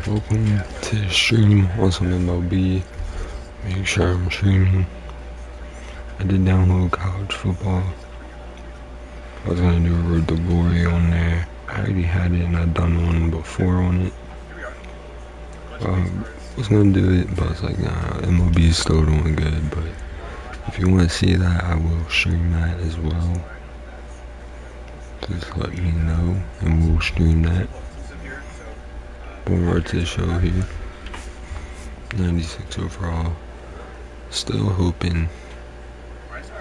Welcome to the stream on some MLB. Make sure I'm streaming. I did download college football. I was gonna do a Road to Glory on there. I already had it and I'd done one before on it. I was gonna do it, but I was like, nah, MLB is still doing good. But if you want to see that, I will stream that as well. Just let me know and we'll stream that. More to the show here. 96 overall. Still hoping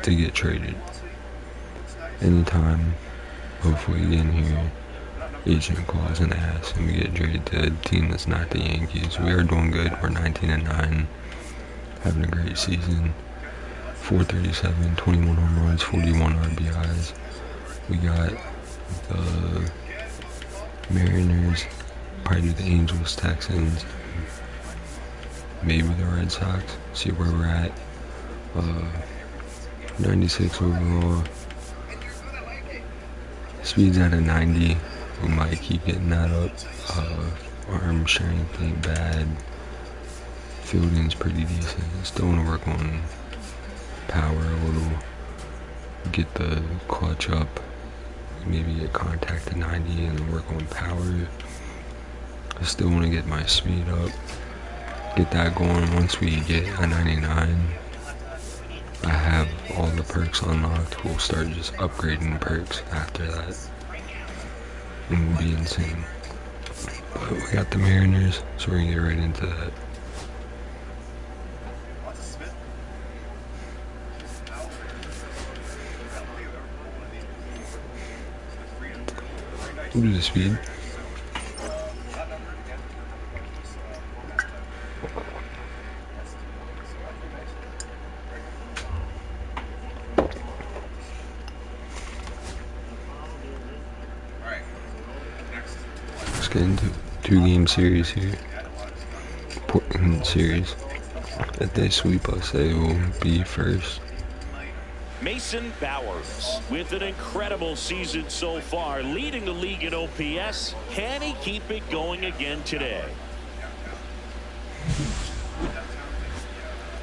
to get traded anytime. Hopefully getting here, agent calls and asks and we get traded to a team that's not the Yankees. We are doing good. We're 19-9, having a great season. 437, 21 home runs, 41 RBIs. We got the Mariners, probably the Angels, Texans, maybe the Red Sox. See where we're at. 96 overall. Speed's at a 90. We might keep getting that up. Arm strength ain't bad. Fielding's pretty decent. Still want to work on power a little. Get the clutch up. Maybe get contact to 90 and work on power. I still want to get my speed up. Get that going. Once we get a 99, I have all the perks unlocked. We'll start just upgrading perks after that. It will be insane. But we got the Mariners, so we're gonna get right into that. We'll do the speed. Let's get into 2-game series here. Important series. If they sweep us, they will be first. Mason Bowers with an incredible season so far, leading the league in OPS. Can he keep it going again today?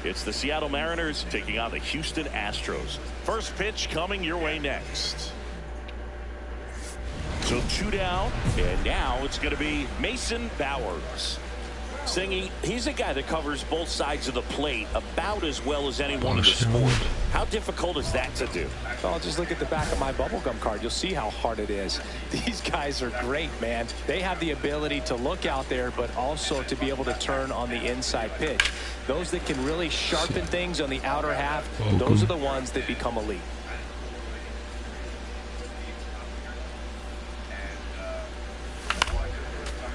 It's the Seattle Mariners taking on the Houston Astros. First pitch coming your way next. So 2 down, and now it's going to be Mason Bowers. Singy, he's a guy that covers both sides of the plate about as well as anyone in the sport. How difficult is that to do? Well, just look at the back of my bubblegum card. You'll see how hard it is. These guys are great, man. They have the ability to look out there, but also to be able to turn on the inside pitch. Those that can really sharpen things on the outer half, those are the ones that become elite.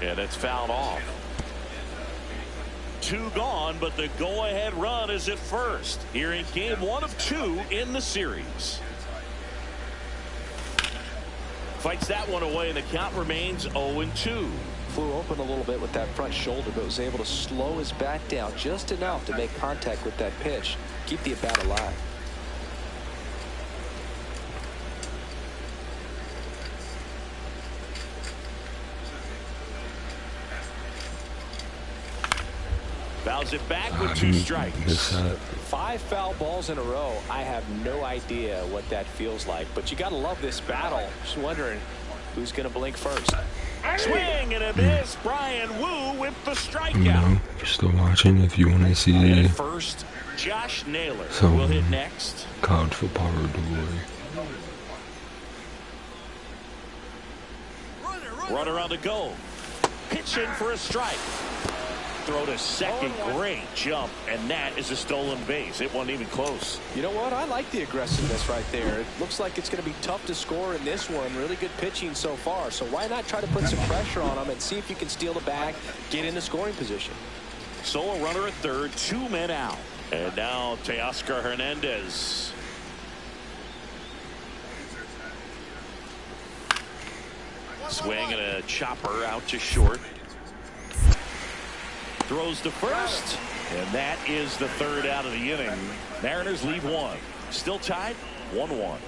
And it's fouled off. 2 gone, but the go-ahead run is at first here in game 1 of 2 in the series. Fights that one away, and the count remains 0-2. Flew open a little bit with that front shoulder, but was able to slow his bat down just enough to make contact with that pitch, keep the at-bat alive. Fouls it back with 2 strikes. 5 foul balls in a row. I have no idea what that feels like, but you got to love this battle. Just wondering who's going to blink first. Swing and a miss. Brian Wu with the strikeout. If you're still watching, if you want to see first, Josh Naylor will hit next. College football Road to Glory. Runner on the go. Pitching for a strike. Throw to second, great jump, and that is a stolen base. It wasn't even close. You know what? I like the aggressiveness right there. It looks like it's going to be tough to score in this one. Really good pitching so far. So why not try to put some pressure on them and see if you can steal the bag, get in the scoring position. So a runner at third, 2 men out. And now Teoscar Hernandez. Swing and a chopper out to short. Throws to first, and that is the 3rd out of the inning. Mariners lead 1. Still tied, 1-1.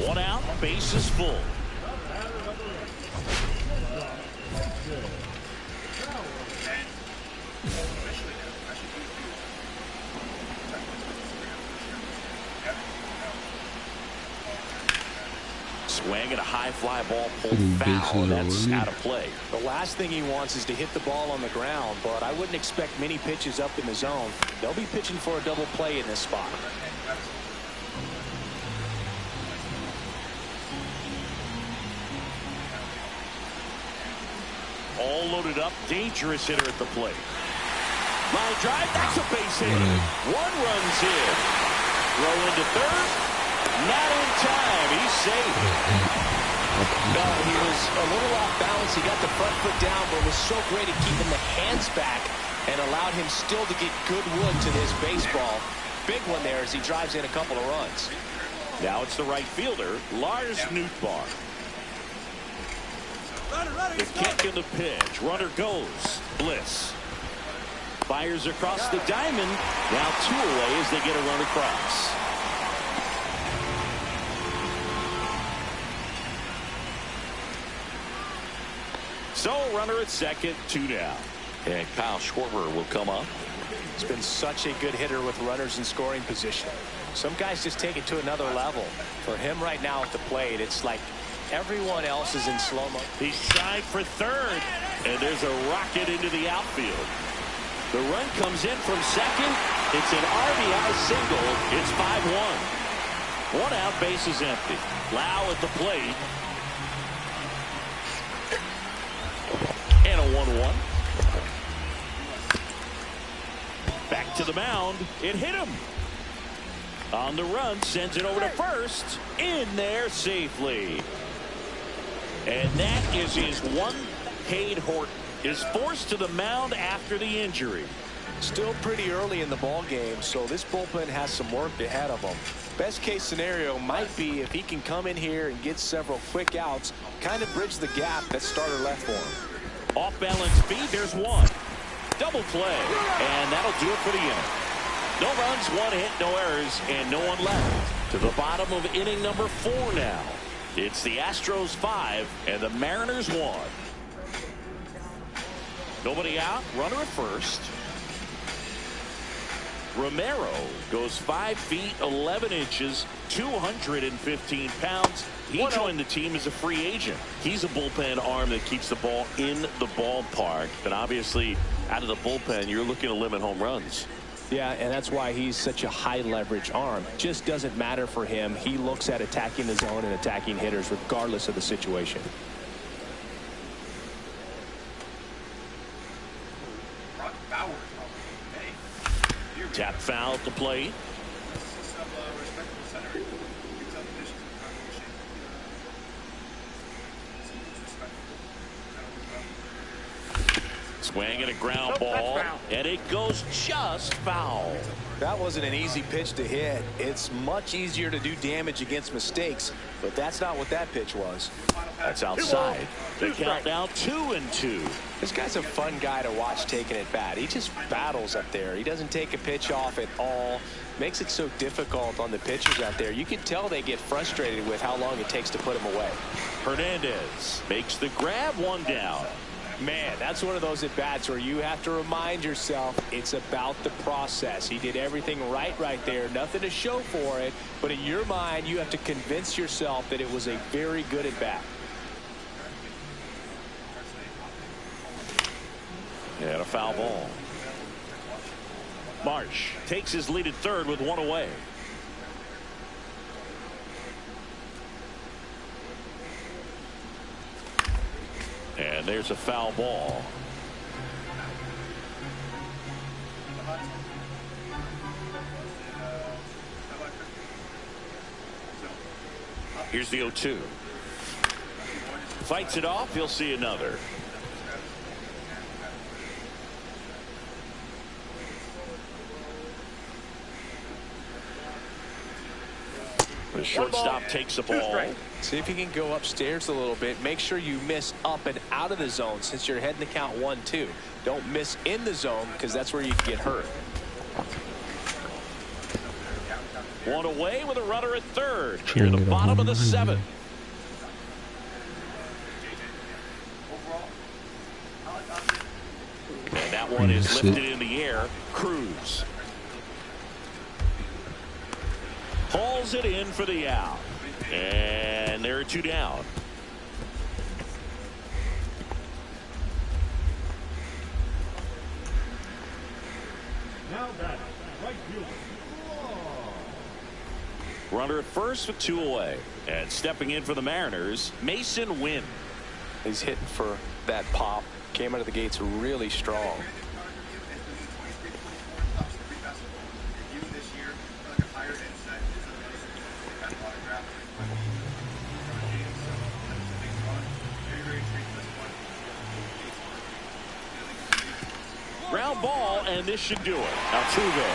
One out, base is full. Swing and a high fly ball pulled foul. That's out of play. The last thing he wants is to hit the ball on the ground, but I wouldn't expect many pitches up in the zone. They'll be pitching for a double play in this spot. All loaded up, dangerous hitter at the plate. Line drive, that's a base hit. One run's in. Throw into third. Not in time. He's safe. No, he was a little off balance. He got the front foot down, but was so great at keeping the hands back and allowed him still to get good wood to this baseball. Big one there as he drives in a couple of runs. Now it's the right fielder, Lars Nootbaar. The kick and the pitch. Runner goes. Bliss fires across the diamond. Now 2 away as they get a run across. So runner at second, 2 down. And Kyle Schwarber will come up. He's been such a good hitter with runners in scoring position. Some guys just take it to another level. For him right now at the plate, it's like everyone else is in slow-mo. He's trying for third, and there's a rocket into the outfield. The run comes in from second. It's an RBI single. It's 5-1. 1 out, base is empty. Lau at the plate. And a 1-1. Back to the mound. It hit him. On the run, sends it over to first. In there safely. And that is his one. Cade Horton is forced to the mound after the injury. Still pretty early in the ball game, so this bullpen has some work ahead of them. Best case scenario might be if he can come in here and get several quick outs, kind of bridge the gap that starter left for him. Off balance speed, there's one. Double play, and that'll do it for the inning. No runs, 1 hit, no errors, and no one left. To the bottom of inning number 4 now. It's the Astros 5 and the Mariners 1. Nobody out, runner at first. Romero goes 5 feet 11 inches, 215 pounds. He joined the team as a free agent. He's a bullpen arm that keeps the ball in the ballpark. But obviously, out of the bullpen, you're looking to limit home runs. Yeah, and that's why he's such a high leverage arm. Just doesn't matter for him. He looks at attacking the zone and attacking hitters regardless of the situation. Tap foul at the plate. Swing and a ground ball, and it goes just foul. That wasn't an easy pitch to hit. It's much easier to do damage against mistakes, but that's not what that pitch was. That's outside. The count now 2-2. This guy's a fun guy to watch taking it bat. He just battles up there. He doesn't take a pitch off at all. Makes it so difficult on the pitchers out there. You can tell they get frustrated with how long it takes to put him away. Hernandez makes the grab, 1 down. Man, that's one of those at-bats where you have to remind yourself it's about the process. He did everything right there. Nothing to show for it. But in your mind, you have to convince yourself that it was a very good at-bat. And a foul ball. Marsh takes his lead at third with 1 away. And there's a foul ball. Here's the 0-2. Fights it off. He'll see another. The shortstop takes the ball. See if you can go upstairs a little bit. Make sure you miss up and out of the zone since you're heading to count 1-2. Don't miss in the zone because that's where you can get hurt. One away with a runner at third. Here in the bottom of the seventh. And that one is lifted in the air. Cruz hauls it in for the out. And there are two down. Now that right field. Runner at first with two away. And stepping in for the Mariners, Mason Wynn. He's hitting for that pop. Came out of the gates really strong. Ground ball, and this should do it. Altuve.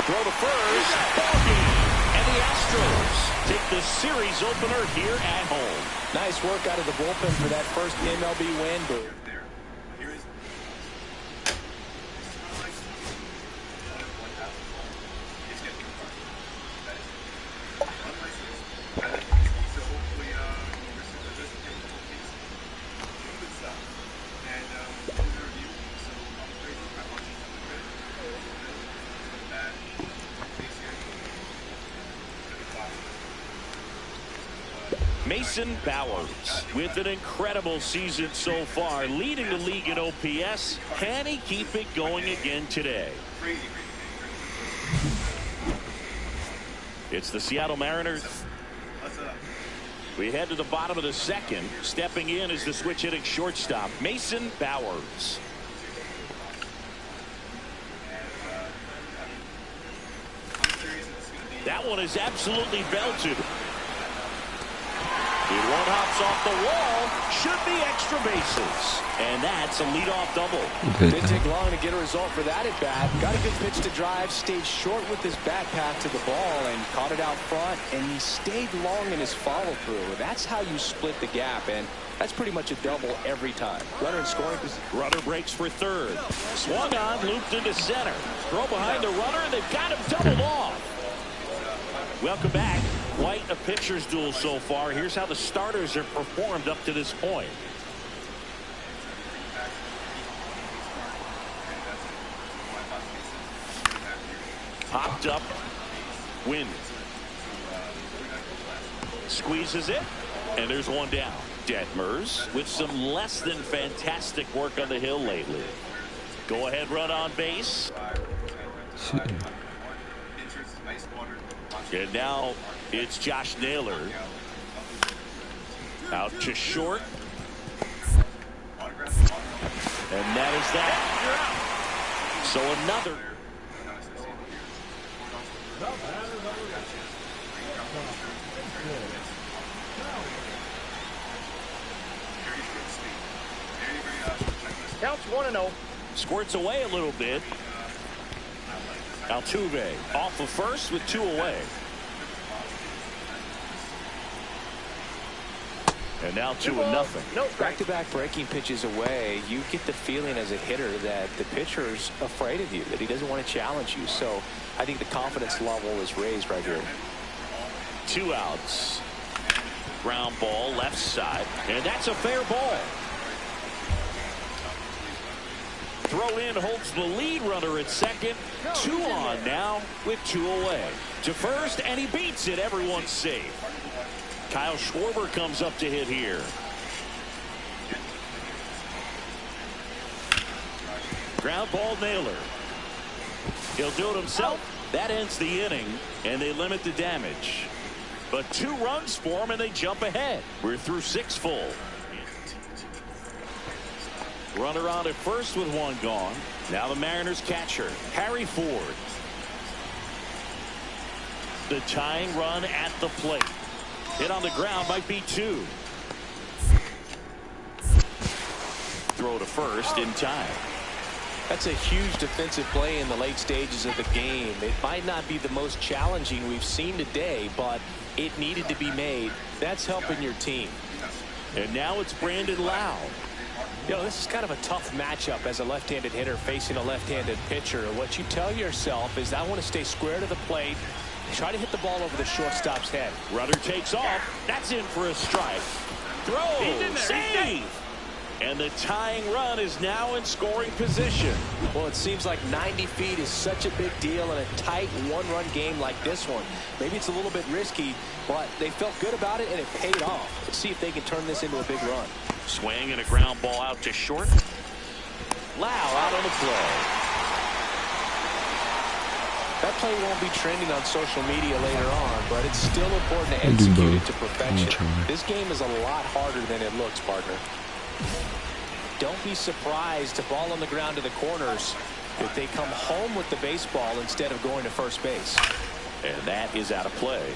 Throw to first. Ball game. And the Astros take the series opener here at home. Nice work out of the bullpen for that first MLB win. Mason Bowers with an incredible season so far, leading the league in OPS. Can he keep it going again today? It's the Seattle Mariners. We head to the bottom of the second. Stepping in is the switch hitting shortstop, Mason Bowers. That one is absolutely belted. One hops off the wall, should be extra bases. And that's a leadoff double. Didn't take long to get a result for that at bat. Got a good pitch to drive, stayed short with his bat path to the ball and caught it out front. And he stayed long in his follow through. That's how you split the gap. And that's pretty much a double every time. Runner in scoring position. Runner breaks for third. Swung on, looped into center. Throw behind the runner, and they've got him doubled off. Welcome back. Quite a pitcher's duel so far. Here's how the starters have performed up to this point. Popped up. Win. Squeezes it. And there's one down. Detmers with some less than fantastic work on the hill lately. Go ahead run on base. And now it's Josh Naylor. Out to short. And that is that. So another. Counts 1-0. Squirts away a little bit. Altuve off of first with two away. And now 2-0. Back-to-back breaking pitches away. You get the feeling as a hitter that the pitcher's afraid of you, that he doesn't want to challenge you. So I think the confidence level is raised right here. 2 outs. Ground ball left side. And that's a fair ball. Throw in holds the lead runner at second. 2 on now with 2 away. To first, and he beats it. Everyone's safe. Kyle Schwarber comes up to hit here. Ground ball Naylor. He'll do it himself. That ends the inning, and they limit the damage. But 2 runs for him, and they jump ahead. We're through 6 full. Runner on at first with 1 gone. Now the Mariners catcher, Harry Ford. The tying run at the plate. Hit on the ground might be 2. Throw to first in time. That's a huge defensive play in the late stages of the game. It might not be the most challenging we've seen today, but it needed to be made. That's helping your team. And now it's Brandon Lau. You know, this is kind of a tough matchup as a left-handed hitter facing a left-handed pitcher. What you tell yourself is I want to stay square to the plate Try to hit the ball over the shortstop's head. Runner takes off. That's in for a strike. Throw. Save. And the tying run is now in scoring position. Well, it seems like 90 feet is such a big deal in a tight one-run game like this one. Maybe it's a little bit risky, but they felt good about it, and it paid off. Let's see if they can turn this into a big run. Swing and a ground ball out to short. Lau out on the play. That play won't be trending on social media later on, but it's still important to execute it to perfection. This game is a lot harder than it looks, partner. Don't be surprised to ball on the ground to the corners if they come home with the baseball instead of going to first base. And that is out of play.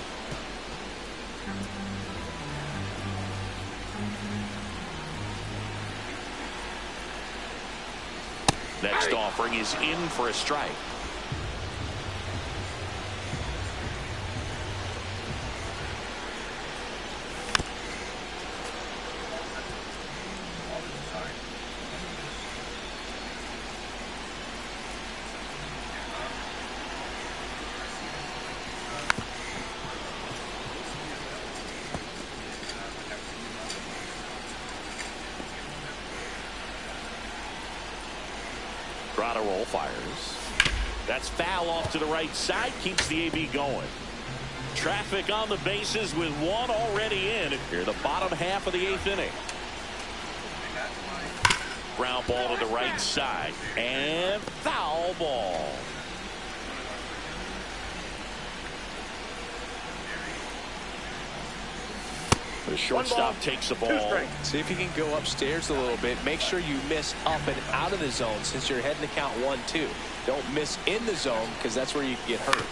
Next offering is in for a strike. Roll fires. That's foul off to the right side. Keeps the AB going. Traffic on the bases with one already in. Here the bottom half of the 8th inning. Ground ball to the right side. And foul ball. The shortstop takes the ball. See if you can go upstairs a little bit. Make sure you miss up and out of the zone since you're heading to count 1-2. Don't miss in the zone because that's where you can get hurt.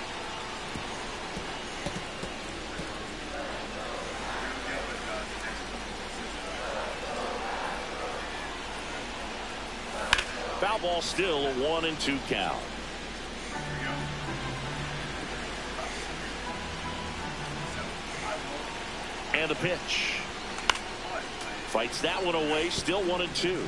Foul ball, still a 1-2 count. And the pitch. Fights that one away. Still 1-2.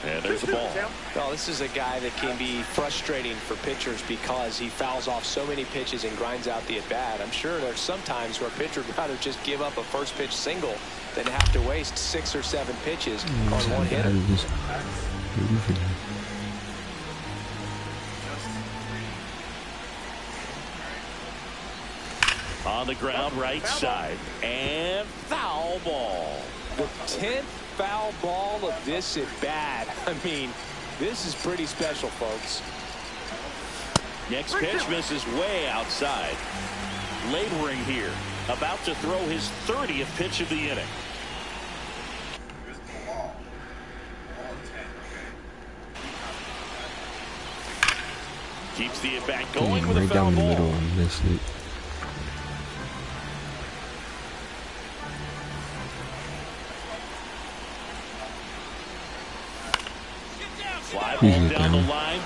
And there's the ball. Well, this is a guy that can be frustrating for pitchers because he fouls off so many pitches and grinds out the at-bat. I'm sure there's some times where a pitcher would rather just give up a first pitch single than have to waste 6 or 7 pitches on one hitter. On the ground, right side. And foul ball. The 10th foul ball of this at bat. I mean, this is pretty special, folks. Next pitch misses way outside. Laboring here. About to throw his 30th pitch of the inning. Keeps the at-bat going with a foul ball. Right down the middle and missed it. Fly ball down the line.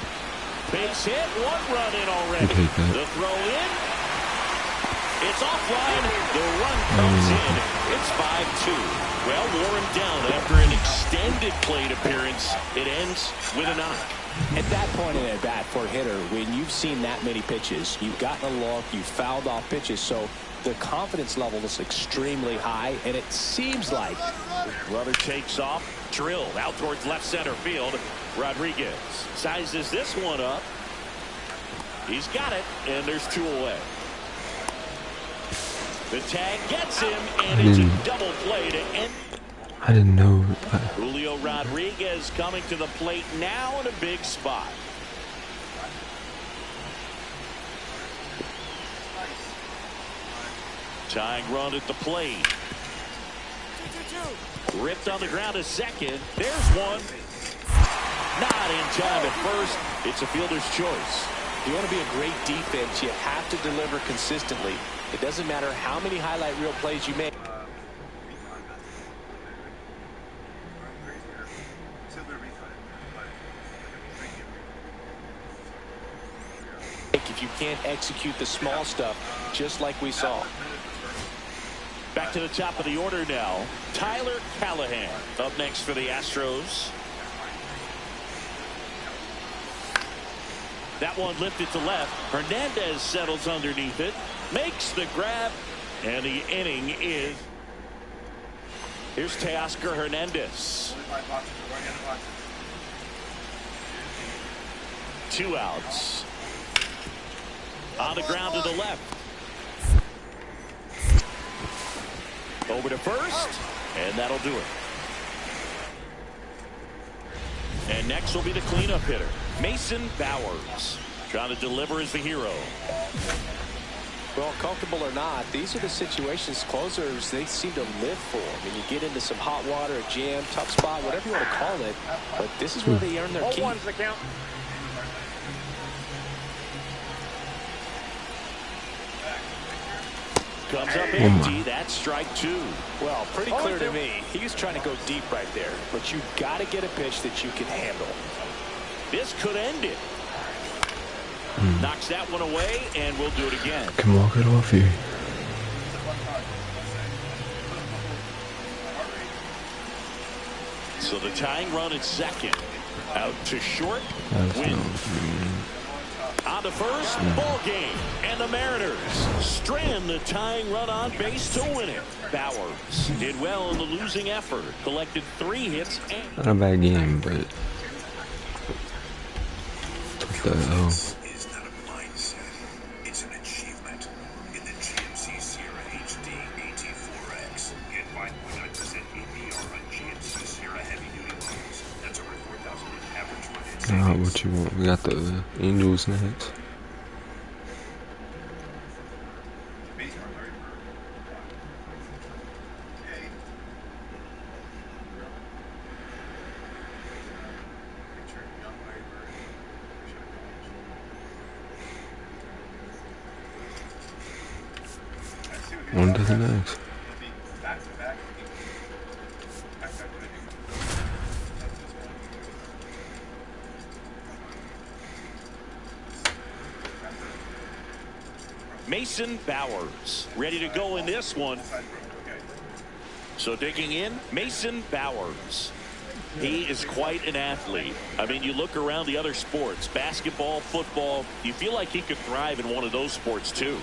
Base hit. 1 run in already. The throw in. It's offline. The run comes in. It's 5-2. Well, wore him down after an extended plate appearance. It ends with a knock. At that point in at bat for a hitter, when you've seen that many pitches, you've gotten a look, you've fouled off pitches, so the confidence level is extremely high, and it seems like Runner takes off, drilled out towards left center field. Rodriguez sizes this one up. He's got it, and there's 2 away. The tag gets him, and it's a double play to end. I didn't know. Julio Rodriguez coming to the plate now in a big spot. Tying run at the plate. Ripped on the ground to second. There's one. Not in time at first. It's a fielder's choice. You want to be a great defense, you have to deliver consistently. It doesn't matter how many highlight reel plays you make. If you can't execute the small stuff, just like we saw. Back Back to the top of the order now. Tyler Callahan up next for the Astros. That one lifted to left. Hernandez settles underneath it. Makes the grab. And the inning is. Here's Teoscar Hernandez. 2 outs. On the ground to the left. Over to first. And that'll do it. And next will be the cleanup hitter, Mason Bowers. Trying to deliver as the hero. Well, comfortable or not, these are the situations closers they seem to live for. I mean, you get into some hot water, a jam, tough spot, whatever you want to call it, but this is where they earn their keep. 0-1's the count. Comes up empty. That's strike 2. Well, pretty clear to me. He was trying to go deep right there, but you got to get a pitch that you can handle. This could end it. Knocks that one away, and we'll do it again. Can walk it off here. So the tying run at second. Out to short. Win. On to first. Ball game. And the Mariners strand the tying run on base to win it. Bowers did well in the losing effort. Collected 3 hits. And Not a bad game, but took the L. What you want? We got the Angels next. On to the next. Mason Bowers ready to go in this one. So digging in, Mason Bowers. He is quite an athlete. I mean, you look around the other sports, basketball, football, you feel like he could thrive in one of those sports too.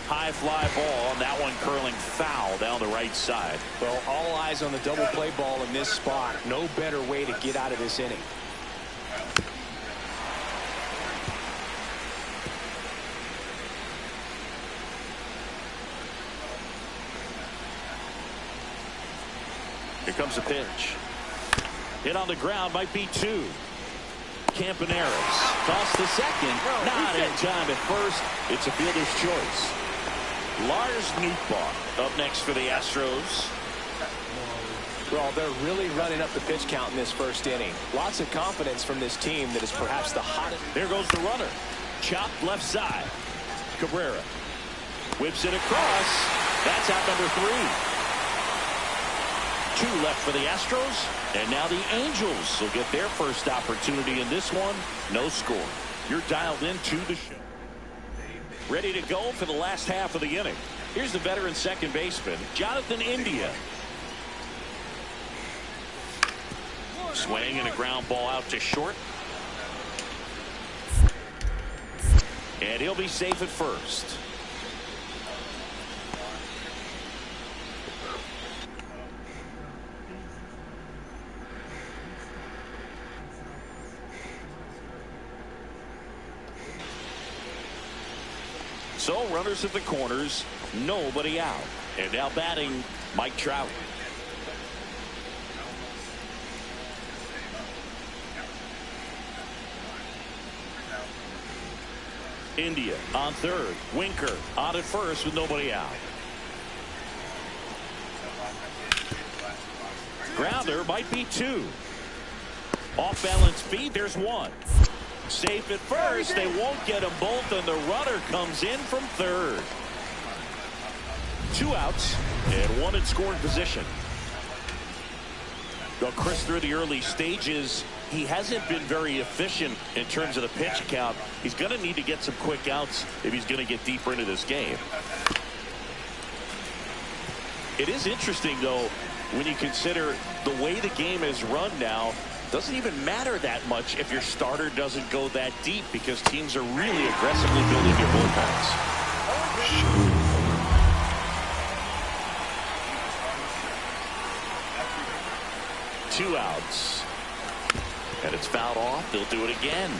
High fly ball, and that one curling foul down the right side. Well, all eyes on the double play ball in this spot. No better way to get out of this inning. Here comes a pitch. Hit on the ground, might be 2. Campaneris toss to second. Not in time at first. It's a fielder's choice. Lars Nootbaar up next for the Astros. Well, they're really running up the pitch count in this first inning. Lots of confidence from this team that is perhaps the hottest. There goes the runner. Chopped left side. Cabrera whips it across. That's out number 3. 2 left for the Astros, and now the Angels will get their first opportunity in this one. No score. You're dialed into the show. Ready to go for the last half of the inning. Here's the veteran second baseman, Jonathan India. Swing and a ground ball out to short. And he'll be safe at first. So runners at the corners, nobody out. And now batting, Mike Trout. India on third. Winker on at first with nobody out. Grounder might be 2. Off balance feet. There's 1. Safe at first. They won't get them both, and the runner comes in from third. 2 outs and 1 in scoring position. Well, Chris, through the early stages, he hasn't been very efficient in terms of the pitch count. He's going to need to get some quick outs if he's going to get deeper into this game. It is interesting, though, when you consider the way the game is run now. Doesn't even matter that much if your starter doesn't go that deep, because teams are really aggressively building their bullpens. 2 outs. And it's fouled off. They'll do it again.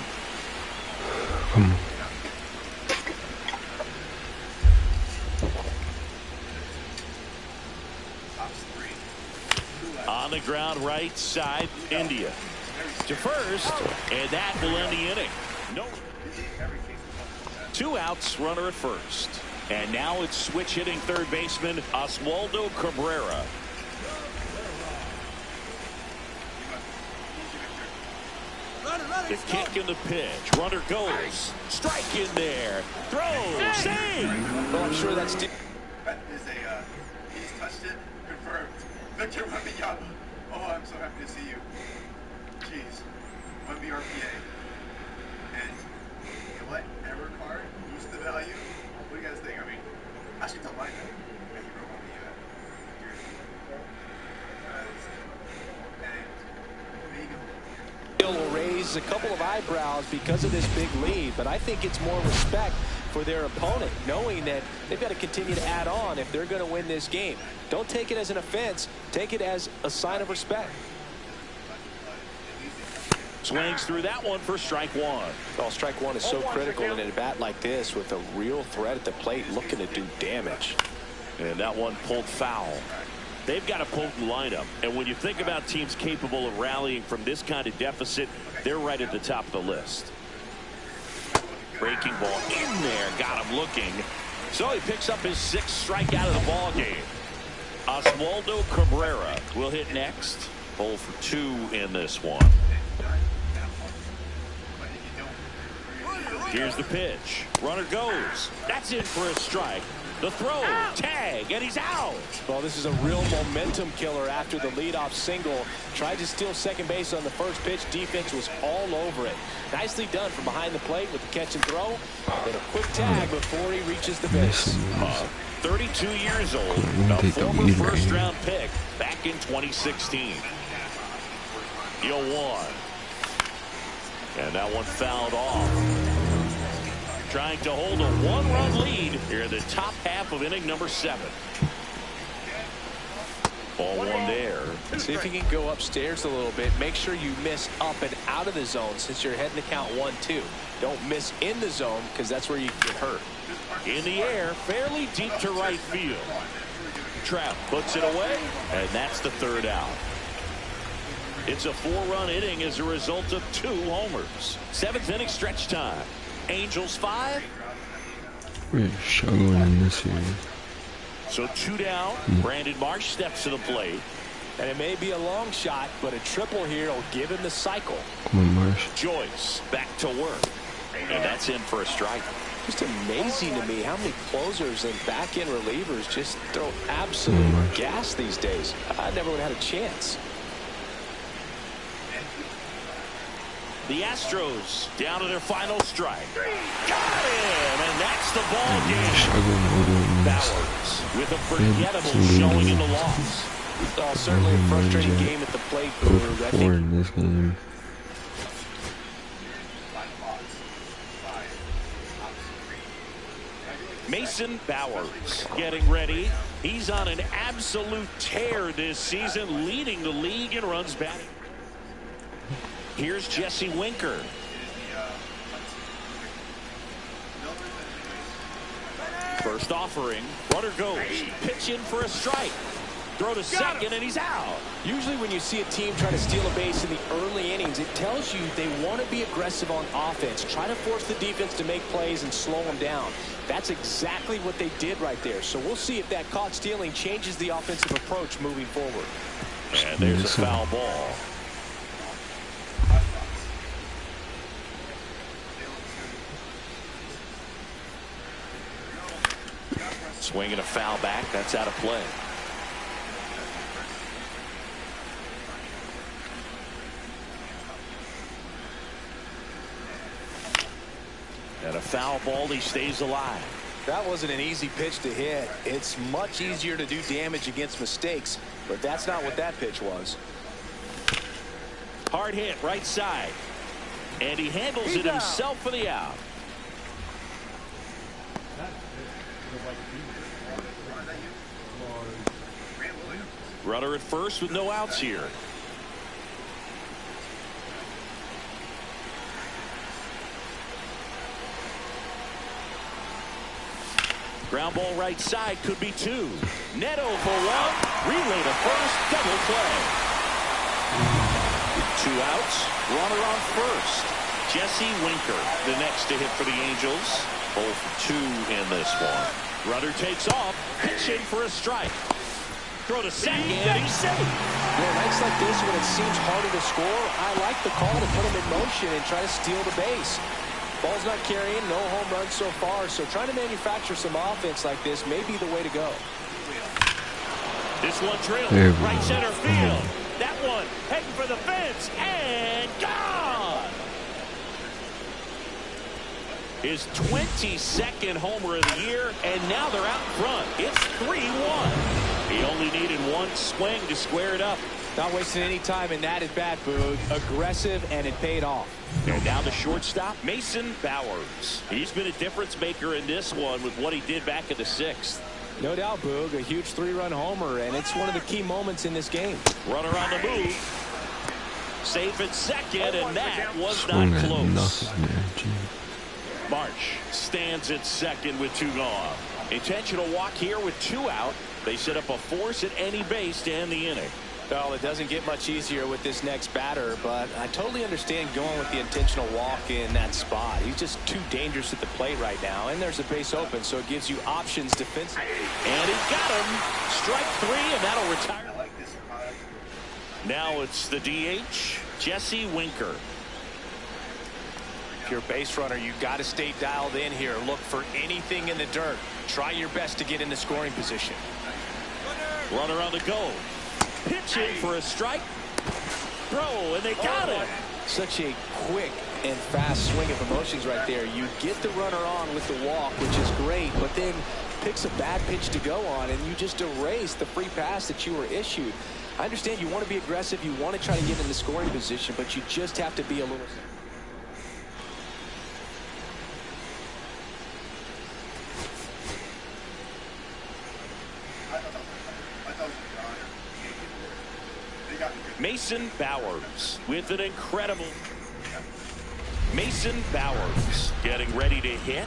On the ground, right side, India to first, and that will end the inning. No. 2 outs, runner at first. And now it's switch hitting third baseman Oswaldo Cabrera. The kick and the pitch. Runner goes. Strike in there. Throw. Save. Well, I'm sure that's... That is a, he's touched it. Confirmed. Victor Wembanyama. Oh, I'm so happy to see you. Jeez. 1 BRPA. And, you know what? Error card boosts the value. What do you guys think? I mean, I actually don't mind that. If you wrote on the jersey. Will raise a couple of eyebrows because of this big lead, but I think it's more respect for their opponent, knowing that they've got to continue to add on if they're going to win this game. Don't take it as an offense. Take it as a sign of respect. Swings through that one for strike one. Well, strike one is so critical in a bat like this with a real threat at the plate looking to do damage. And that one pulled foul. They've got a potent lineup, and when you think about teams capable of rallying from this kind of deficit, they're right at the top of the list. Breaking ball in there, got him looking. So he picks up his 6th strikeout of the ball game. Oswaldo Cabrera will hit next. 0 for 2 in this one. Here's the pitch. Runner goes. That's in for a strike. The throw, tag, and he's out. Well, this is a real momentum killer after the leadoff single. Tried to steal second base on the first pitch. Defense was all over it. Nicely done from behind the plate with the catch and throw. Then a quick tag before he reaches the base. 32 years old, a former first-round pick back in 2016. 0-1. And that one fouled off. Trying to hold a 1-run lead here in the top half of inning number 7. Ball 1 there. See if you can go upstairs a little bit. Make sure you miss up and out of the zone since you're heading to count 1-2. Don't miss in the zone because that's where you get hurt. In the air, fairly deep to right field. Trout puts it away, and that's the 3rd out. It's a 4-run inning as a result of 2 homers. 7th inning stretch time. Angels 5. We're struggling in this series. So 2 down. Brandon Marsh steps to the plate. And it may be a long shot, but a triple here will give him the cycle. Come on, Marsh. Joyce back to work. And that's in for a strike. Just amazing to me how many closers and back-end relievers just throw absolute gas these days. I never would have had a chance. The Astros down to their final strike. Got him, and that's the ball game. Bowers with a forgettable showing in the loss. Certainly a frustrating game at the plate. But 4 in this game. Mason Bowers getting ready. He's on an absolute tear this season, leading the league in runs batted. Here's Jesse Winker. First offering. Runner goes. Pitch in for a strike. Throw to second, and he's out. Usually when you see a team try to steal a base in the early innings, it tells you they want to be aggressive on offense. Try to force the defense to make plays and slow them down. That's exactly what they did right there. So we'll see if that caught stealing changes the offensive approach moving forward. And there's a foul ball. Swinging a foul back. That's out of play. foul ball. He stays alive. That wasn't an easy pitch to hit. It's much easier to do damage against mistakes, but that's not what that pitch was. Hard hit right side. And he handles it himself for the out. Runner at first with no outs here. Ground ball right side, could be two. Neto for one. Relay to first. Double play. 2 outs. Runner on first. Jesse Winker, the next to hit for the Angels. 0 for 2 in this one. Runner takes off. Pitching for a strike. Throw to second. He's safe. Nights like this, when it seems harder to score, I like the call to put him in motion and try to steal the base. Ball's not carrying, no home runs so far, so trying to manufacture some offense like this may be the way to go. This one drilled right center field. That one heading for the fence and gone. His 22nd homer of the year, and now they're out front. It's 3-1. He only needed one swing to square it up. Not wasting any time in that at bat, Boog. Aggressive, and it paid off. And now the shortstop, Mason Bowers. He's been a difference maker in this one with what he did back in the 6th. No doubt, Boog. A huge 3-run homer, and it's one of the key moments in this game. Runner on the move. Safe at second, and that was not close. March stands at second with 2 gone. Intentional walk here with 2 out. They set up a force at any base to end the inning. Well, it doesn't get much easier with this next batter, but I totally understand going with the intentional walk in that spot. He's just too dangerous at the plate right now, and there's a base open, so it gives you options defensively. And he got him. Strike 3, and that'll retire. Now it's the DH, Jesse Winker. If you're a base runner, you got to stay dialed in here. Look for anything in the dirt. Try your best to get in the scoring position. Runner on the go. Pitching for a strike. Throw, and they got him. Such a quick and fast swing of emotions right there. You get the runner on with the walk, which is great, but then picks a bad pitch to go on, and you just erase the free pass that you were issued. I understand you want to be aggressive. You want to try to get in the scoring position, but you just have to be a little... Mason Bowers with an incredible. Mason Bowers getting ready to hit.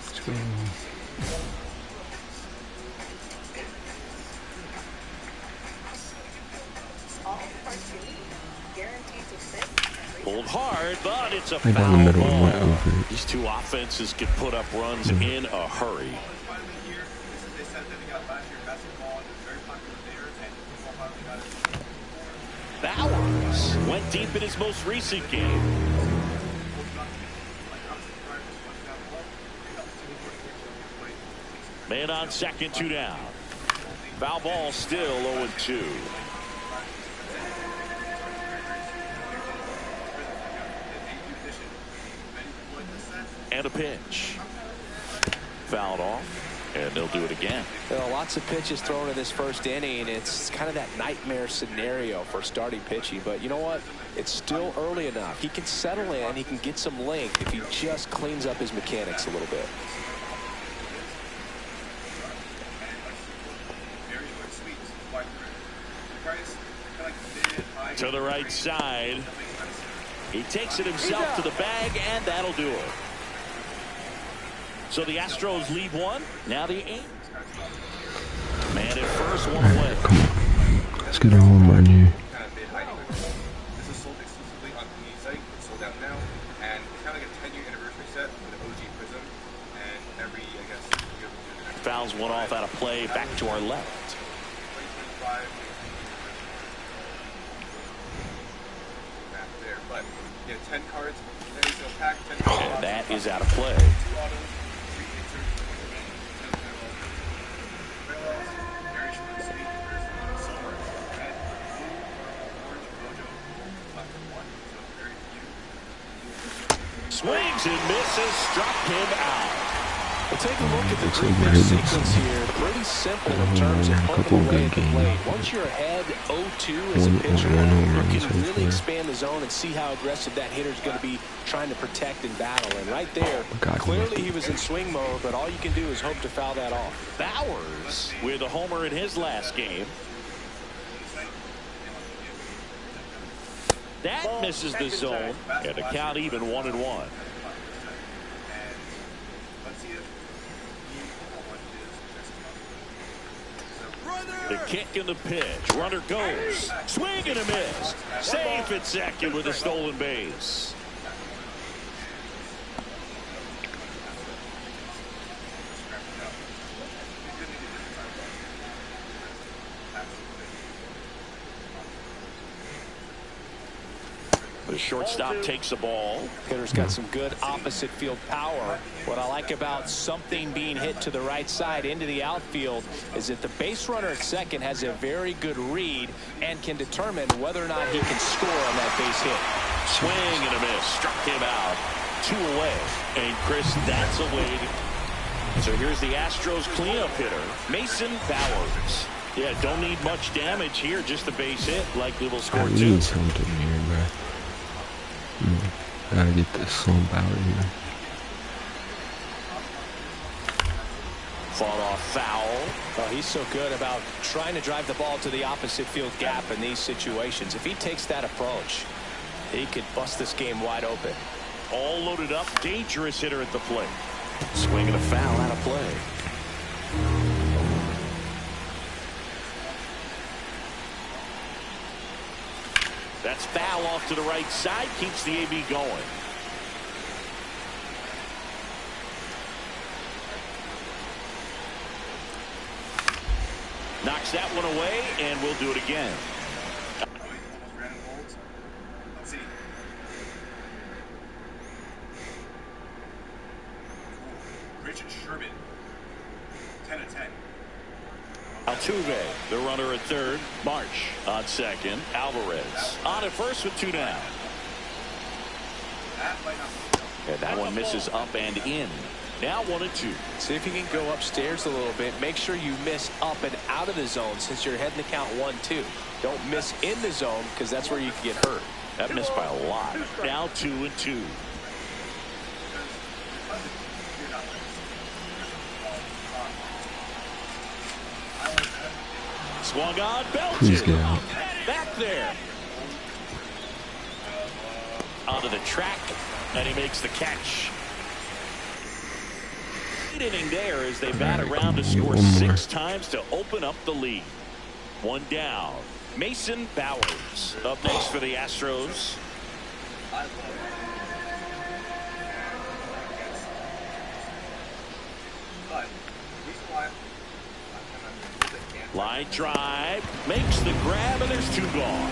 Let's go. Pulled hard, but it's a Right foul down the middle and went ball. over it. These two offenses can put up runs in a hurry. Bowers went deep in his most recent game. Man on second, 2 down. Foul ball still 0-2. And a pitch. Fouled off, and they'll do it again. Well, lots of pitches thrown in this first inning. It's kind of that nightmare scenario for starting pitching. But you know what? It's still early enough. He can settle in. He can get some length if he just cleans up his mechanics a little bit. To the right side. He takes it himself to the bag, and that'll do it. So the Astros lead 1. Now the 8. Man at first, 1 away. Come on. Let's get a home run here. This is sold exclusively on the site. It's sold out now. And it's kind of like a 10-year anniversary set with an OG Prism. And every, I guess, year Fouls one off out of play. Back to our left. 2025. Back there. But, yeah, 10 cards. Any single pack, 10 cards. That is out of play. Swings and misses, struck him out. Well, take a look at the three-pitch sequence here. Pretty simple in terms of putting them away at the plate. Once you're ahead 0-2 as a pitcher, you can really expand the zone and see how aggressive that hitter's going to be trying to protect and battle. And right there, clearly he was in swing mode, but all you can do is hope to foul that off. Bowers with a homer in his last game. That misses the zone, and the count even 1-1. The kick and the pitch. Runner goes. Swing and a miss. Safe at second with a stolen base. The shortstop takes the ball. Hitter's got some good opposite field power. What I like about something being hit to the right side into the outfield is that the base runner at second has a very good read and can determine whether or not he can score on that base hit. Swing and a miss. Struck him out. 2 away. And Chris, that's a way to... So here's the Astros cleanup hitter, Mason Bowers. Yeah, don't need much damage here. Just a base hit. Likely will score 2. need something here, bro. Gotta get this slump out of here. Fought off foul. Oh, he's so good about trying to drive the ball to the opposite field gap in these situations. If he takes that approach, he could bust this game wide open. All loaded up. Dangerous hitter at the plate. Swing and a foul out of play. That's foul off to the right side. Keeps the AB going. Knocks that one away, and we'll do it again. Let's see. Richard Sherman, 10 of 10. Altuve, the runner at third. March on second. Alvarez on at first with 2 down. And that one misses up and in. Now 1-2. See if you can go upstairs a little bit. Make sure you miss up and out of the zone since you're heading to count 1-2. Don't miss in the zone because that's where you can get hurt. That missed by a lot. Now 2-2. Swung on, Please belted. get out. Back there. Onto the track, and he makes the catch. Great inning there as they bat around to score 6 times to open up the lead. 1 down. Mason Bowers up next for the Astros. Line drive, makes the grab, and there's 2 gone.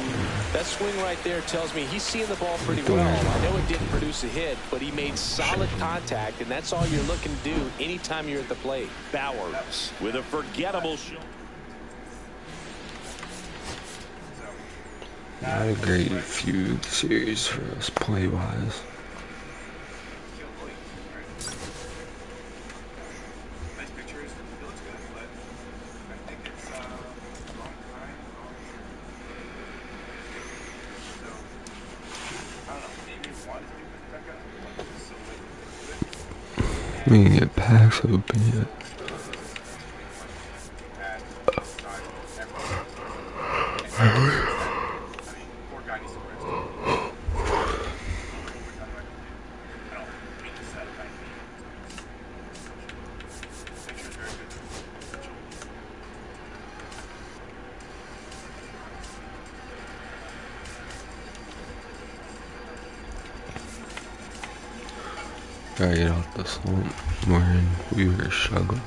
That swing right there tells me he's seeing the ball pretty well. I know it didn't produce a hit, but he made solid contact, and that's all you're looking to do anytime you're at the plate. Bowers with a forgettable shot. Not a great feud series for us play-wise. We can get packs open yet. Gotta get out the slump we were struggling.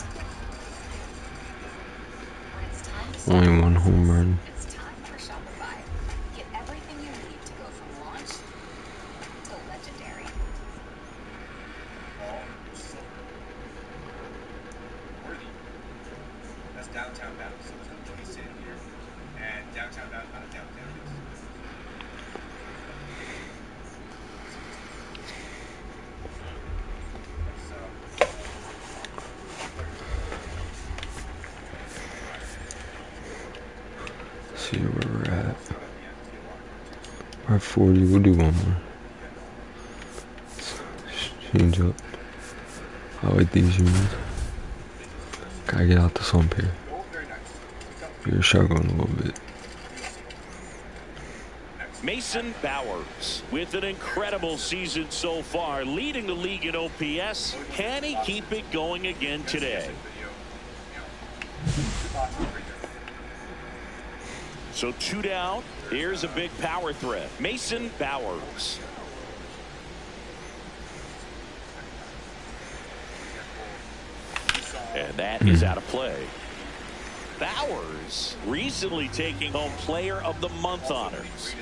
Only 1 home run. It's time for Shopify. Get everything you need to go from launch to legendary. see where we're at. We're at 40. We'll do one more. Change up. I like these units. Gotta get out the slump here. We're struggling a little bit. Mason Bowers with an incredible season so far, leading the league in OPS. Can he keep it going again today? So 2 down. Here's a big power threat. Mason Bowers. And that is out of play. Bowers recently taking home Player of the Month honors.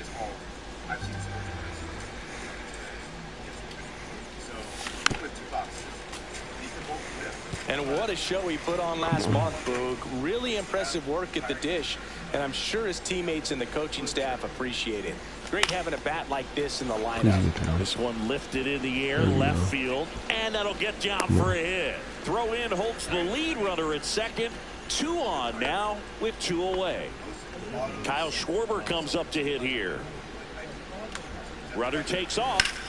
And what a show he put on last month, Boog. Really impressive work at the dish, and I'm sure his teammates and the coaching staff appreciate it. Great having a bat like this in the lineup. This one lifted in the air, left field, and that'll get down for a hit. Throw in holds the lead runner at second. 2 on now with 2 away. Kyle Schwarber comes up to hit here. Runner takes off.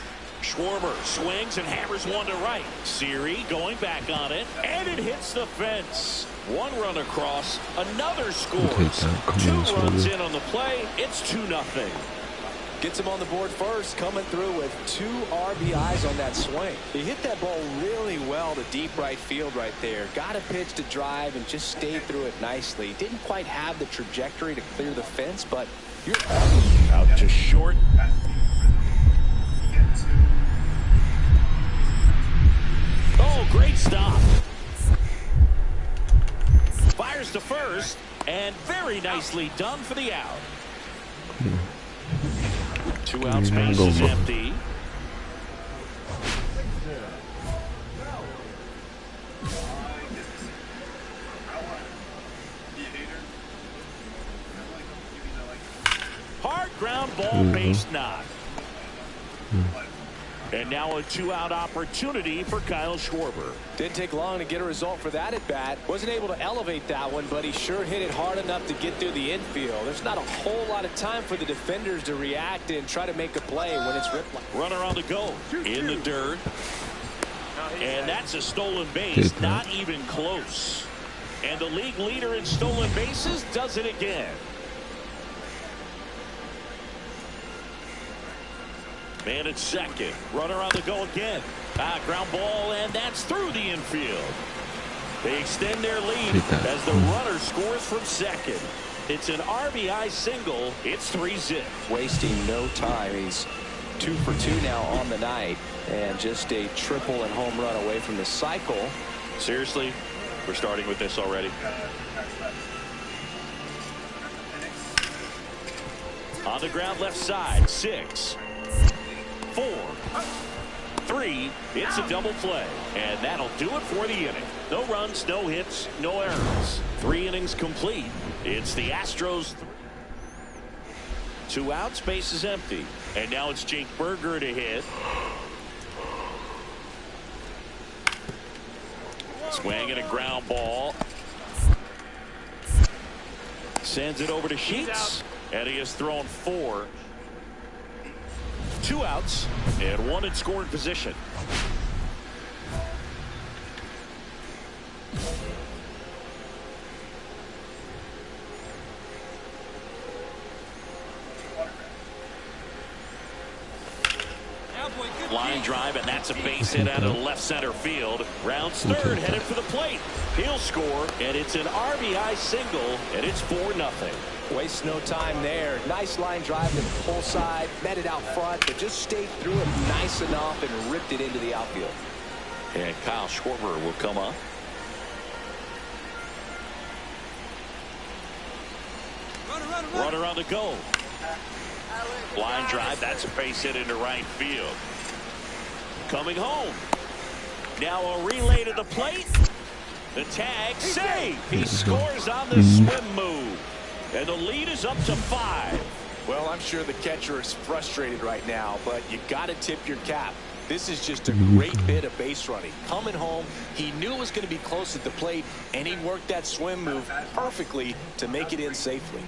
Schwarber swings and hammers one to right. Siri going back on it, and it hits the fence. 1 run across, another scores. 2 runs in on the play. It's 2-0. Gets him on the board first, coming through with 2 RBIs on that swing. He hit that ball really well to deep right field right there. Got a pitch to drive and just stayed through it nicely. Didn't quite have the trajectory to clear the fence, but you're out to short. Oh, great stop. Fires to first, and very nicely done for the out. 2 out, space is empty. Hard ground ball, base knock. And now a 2-out opportunity for Kyle Schwarber. Didn't take long to get a result for that at bat. Wasn't able to elevate that one, but he sure hit it hard enough to get through the infield. There's not a whole lot of time for the defenders to react and try to make a play when it's ripped. Runner on the go in the dirt. And that's a stolen base, not even close. And the league leader in stolen bases does it again. Man at second. Runner on the go again. Ground ball, and that's through the infield. They extend their lead as the runner scores from second. It's an RBI single. It's 3-zip. Wasting no time. He's 2 for 2 now on the night, and just a triple and home run away from the cycle. Seriously, we're starting with this already. On the ground left side, 6, 4, 3. It's a double play, and that'll do it for the inning. No runs, no hits, no errors. 3 innings complete. It's the Astros. 2 outs, base is empty, and now it's Jake Berger to hit. Swing and a ground ball. Sends it over to Sheets, and he has thrown 4. 2 outs and 1 in scoring position. Line drive, and that's a base hit out of left center field. Rounds third, headed for the plate. He'll score, and it's an RBI single, and it's 4-0. Waste no time there. Nice line drive to the pull side, met it out front, but just stayed through it nice enough and ripped it into the outfield. And Kyle Schwarber will come up. Runner on the go. Line drive, that's a base hit into right field. Coming home. Now a relay to the plate. The tag, save. He scores on the swim move. And the lead is up to 5. Well, I'm sure the catcher is frustrated right now, but you got to tip your cap. This is just a great bit of base running. Coming home, he knew it was going to be close at the plate, and he worked that swim move perfectly to make it in safely.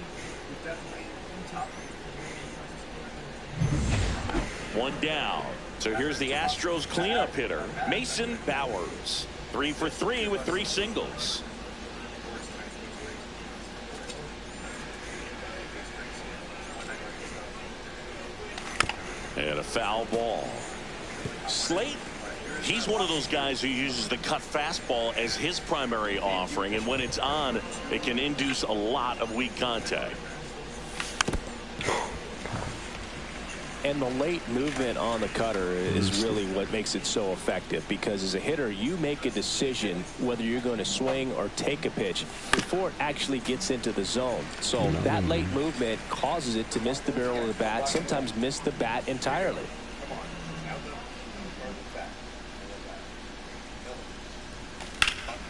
One down. So here's the Astros cleanup hitter, Mason Bowers. 3 for 3 with 3 singles. And a foul ball. Slate, he's one of those guys who uses the cut fastball as his primary offering, and when it's on, it can induce a lot of weak contact. And the late movement on the cutter is really what makes it so effective, because as a hitter, you make a decision whether you're going to swing or take a pitch before it actually gets into the zone. So that late movement causes it to miss the barrel of the bat, sometimes miss the bat entirely.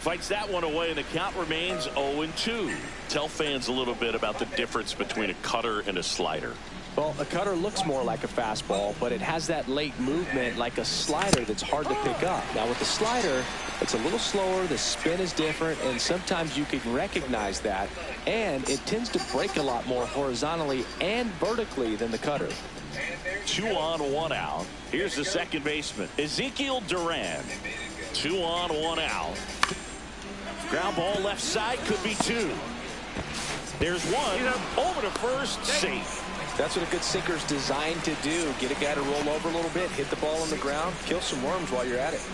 Fights that one away, and the count remains 0-2. Tell fans a little bit about the difference between a cutter and a slider. Well, a cutter looks more like a fastball, but it has that late movement like a slider that's hard to pick up. Now, with the slider, it's a little slower, the spin is different, and sometimes you can recognize that, and it tends to break a lot more horizontally and vertically than the cutter. 2 on, 1 out. Here's the second baseman, Ezekiel Duran. 2 on, 1 out. Ground ball left side, could be 2. There's 1 over to first, safe. That's what a good sinker's designed to do. Get a guy to roll over a little bit, hit the ball on the ground, kill some worms while you're at it.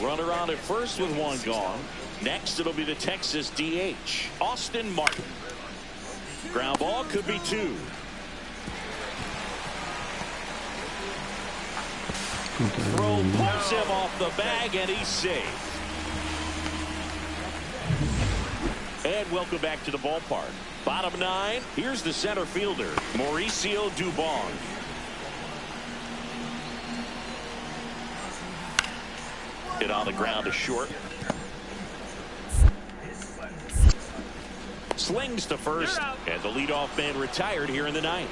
Runner on at first with 1 gone. Next, it'll be the Texas DH, Austin Martin. Ground ball, could be 2. Throw pulls him off the bag, and he's safe. And welcome back to the ballpark. Bottom 9, here's the center fielder, Mauricio Dubon. Hit on the ground to short. Slings to first, and the leadoff man retired here in the 9th.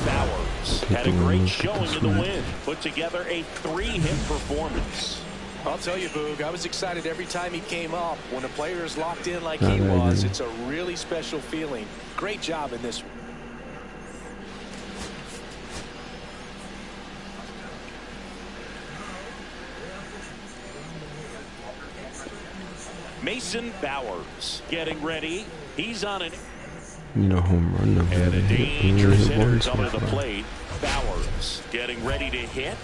Bowers had a great showing in the win. Put together a 3-hit performance. I'll tell you, Boog, I was excited every time he came up. When a player is locked in like he was, it's a really special feeling. Great job in this one. Mason Bowers getting ready. He's on an home run. And a dangerous hitter coming to the plate. Bowers getting ready to hit.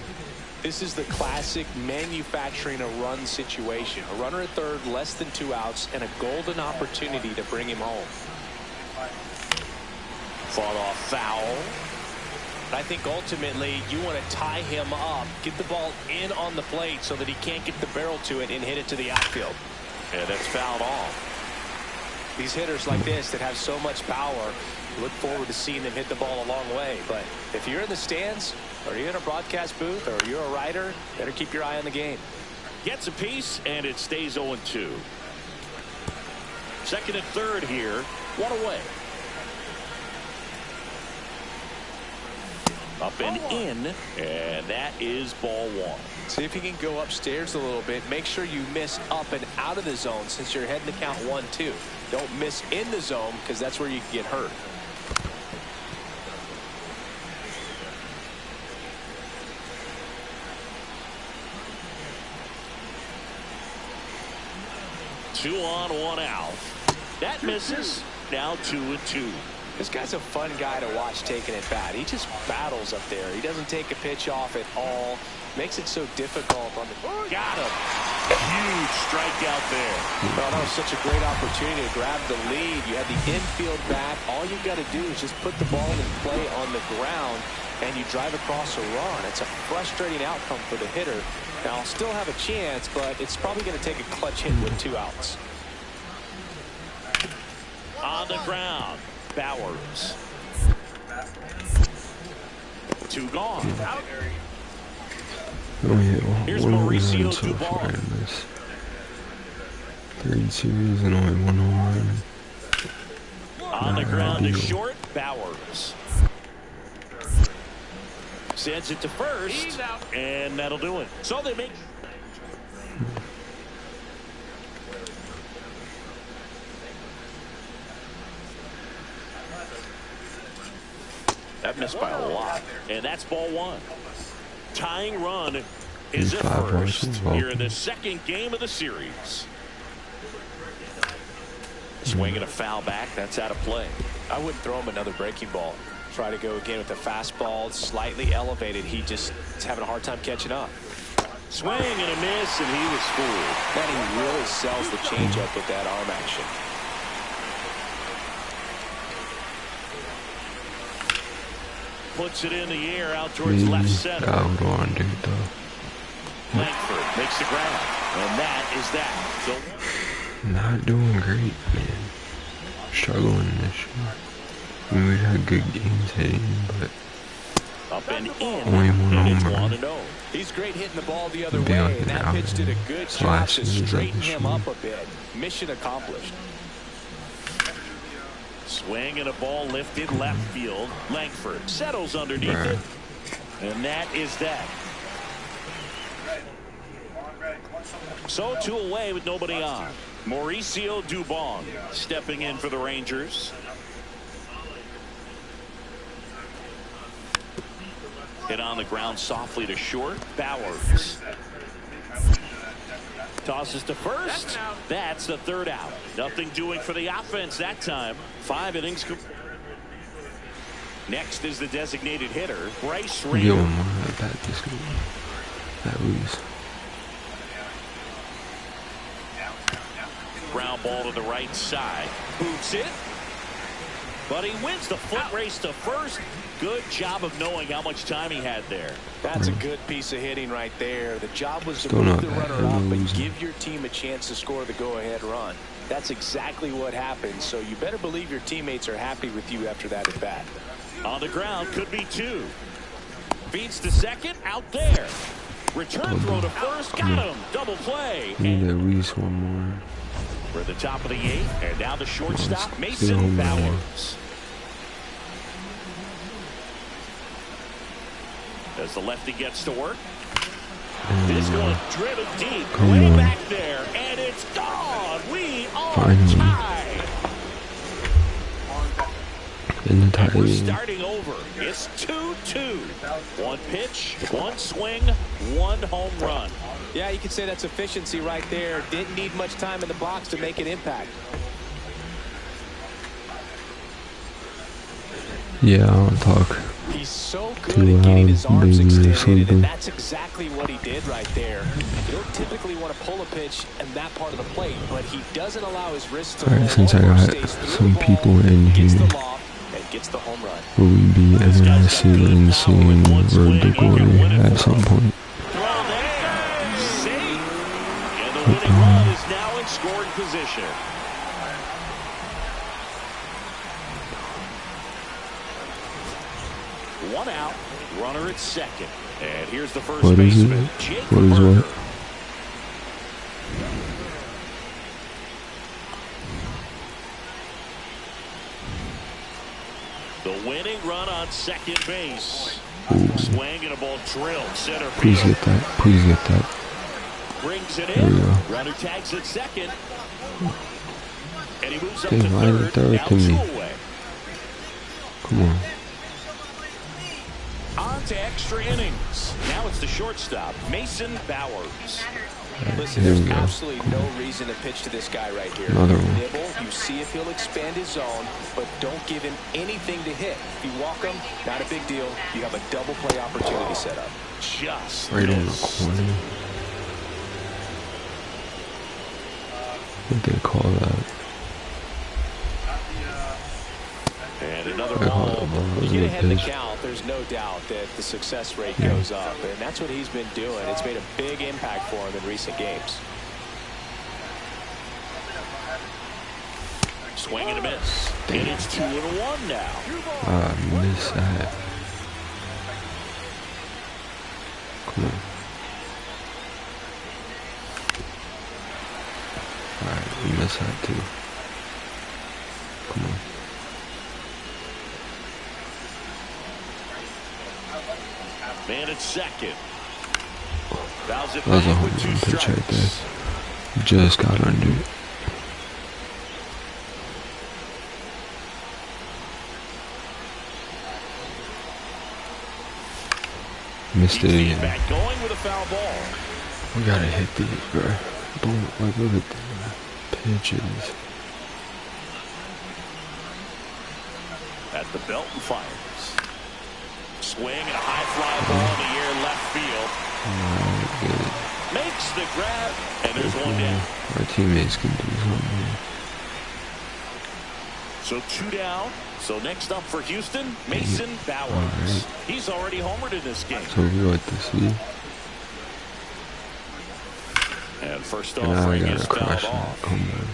This is the classic manufacturing a run situation. A runner at third, less than 2 outs, and a golden opportunity to bring him home. Fought off foul. I think ultimately you want to tie him up, get the ball in on the plate so that he can't get the barrel to it and hit it to the outfield. And that's fouled off. These hitters like this that have so much power, look forward to seeing them hit the ball a long way. But if you're in the stands, or you're in a broadcast booth, or you're a writer, better keep your eye on the game. Gets a piece, and it stays 0-2. Second and third here. 1 away. Up and in, and that is ball 1. See if you can go upstairs a little bit. Make sure you miss up and out of the zone since you're heading to count 1-2. Don't miss in the zone, because that's where you can get hurt. Two on, 1 out. That misses. Now 2-2. This guy's a fun guy to watch taking at bat. He just battles up there. He doesn't take a pitch off at all. Makes it so difficult on the. Got him. Huge strikeout there. Well, that was such a great opportunity to grab the lead. You had the infield bat. All you've got to do is just put the ball in play on the ground, and you drive across a run. It's a frustrating outcome for the hitter. Now, I'll still have a chance, but it's probably going to take a clutch hit with 2 outs. On the ground, Bowers. 2 gone. Out. Here's Mauricio Dubon. 3 series and only 1 home run. On the ground to short, Bowers. Sends it to first, and that'll do it. So they make. That missed by a lot. And that's ball one. Tying run is at 5 first horses. here in the second game of the series. Swinging a foul back. That's out of play. I wouldn't throw him another breaking ball. Try to go again with the fastball, slightly elevated. He just is having a hard time catching up. Swing and a miss, and he was fooled. Man, he really sells the changeup with that arm action. Puts it in the air out towards left center. Out on, dude, though. Langford makes the grab, and that is that. So Not doing great, man. Struggling this year. I mean, we had good games hitting, but up and in, only one and it's home run. 1-0. He's great hitting the ball the other Be way, like and that an pitch did a outlier. good job Last to year's straighten this him year. up a bit. Mission accomplished. Swing and a ball lifted left field. Langford settles underneath Bruh. it, and that is that. So 2 away with nobody on. Mauricio Dubon stepping in for the Rangers. Hit on the ground softly to short. Bowers tosses to first. That's the 3rd out. Nothing doing for the offense that time. 5 innings. Next is the designated hitter, Bryce Give Rayner. him one at bat this game. At least. Ground ball to the right side. Boots it. But he wins the foot race to first. Good job of knowing how much time he had there. That's a good piece of hitting right there. The job was to Still move not the bad. runner up and Losing. give your team a chance to score the go-ahead run. That's exactly what happened, so you better believe your teammates are happy with you after that at bat. On the ground, could be 2. Feeds to second, out there. Return throw to first, got him. Double play. Need at least one more. We're at the top of the 8th, and now the shortstop, Still Mason home run. Bowers. As the lefty gets to work. This one driven deep, Come way on. back there, and it's gone. We are Finally. tied. In the And we're tie. starting over. It's 2-2. 1 pitch, 1 swing, 1 home run. Yeah, you could say that's efficiency right there. Didn't need much time in the box to make an impact. Yeah, I don't talk. He's so good Too at getting his loud, arms baby, extended, sleeping. and that's exactly what he did right there. You don't typically want to pull a pitch in that part of the plate, but he doesn't allow his wrist to Alright, roll since I over, got stays through some the ball, people in gets the here, loft, and gets the home run. will we be interested in seeing Road to Glory at some point? Throw there. Safe. And the winning run is now in scoring position. One out. Runner at second. And here's the first What is it? baseman, Jake What is Burger. what? The winning run on second base. Ooh. Swing and a ball drilled center Please field. get that. Please get that. Brings it There we in. go. Runner tags at second. And he moves up Dang, to why did you third. throw it Now to 2 me? away. Come on. On to extra innings. Now it's the shortstop, Mason Bowers. Listen, Here there's we go. absolutely no reason to pitch to this guy right here. Another one. Nibble, you see if he'll expand his zone, but don't give him anything to hit. If you walk him, not a big deal. You have a double play opportunity set up. Just Right on the missed. corner. What they call that? And another They call it ball. a ball. You Is get it ahead in the pitch? count, there's no doubt that the success rate Yeah. goes up, and that's what he's been doing. It's made a big impact for him in recent games. Swing and a miss. And it's 2-1 now. Ah, miss that. Come on. Alright, we miss that too. Come on. Man at second. Fouls it That was a back home with 2 run pitch right there. strikes. Just got under it. Missed it again. Back going with a foul ball. We gotta hit these, bro. Boom, like, look at the pitches. At the belt and fires. Swing and a high fly ball in the air left field. Good. Makes the grab, and there's one down. Our teammates can do something. So 2 down. So next up for Houston, Mason Bowers. Right. He's already homered in this game. So we like to see. And first And now I offering gotta is fouled crush it. off. Come on.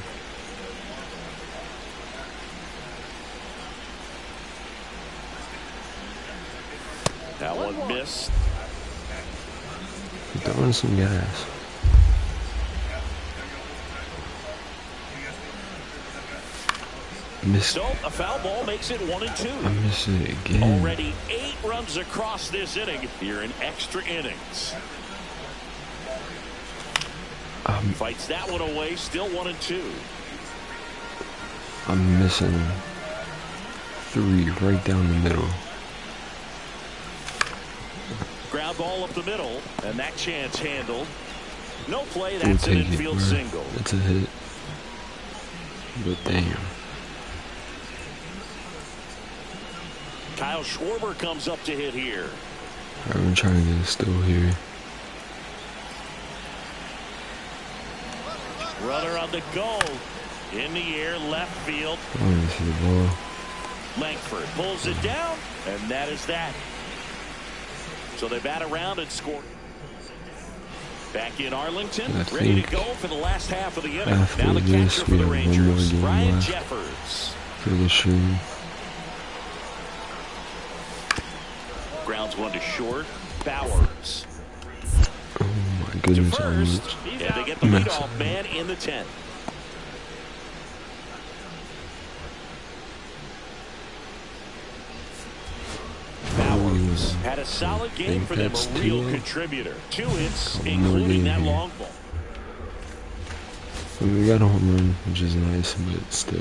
That one missed. Throwing some gas. Missed. So a foul ball makes it 1-2. I missed it again. Already 8 runs across this inning here in extra innings. Fights that one away, still 1-2. I'm missing 3 right down the middle. Ground ball up the middle, and that chance handled. No play, We'll that's an take it, infield bro. single. That's a hit. But damn. Kyle Schwarber comes up to hit here. I've been trying to get still here. Runner on the go. In the air, left field. I want to see the ball. Langford pulls it down, and that is that. So they bat around and score. Back in Arlington, I ready to think go for the last half of the inning. after Now the this, catcher for we the have one more Rangers, game Ryan left Jeffers. for the stream. Grounds one to short. Bowers. Oh my To goodness, first, almost. and they get the Mess. leadoff man in the 10th. Bowers had a solid game for them, a real contributor. 2 hits, including that long ball. I mean, we got a home run, which is nice, but still.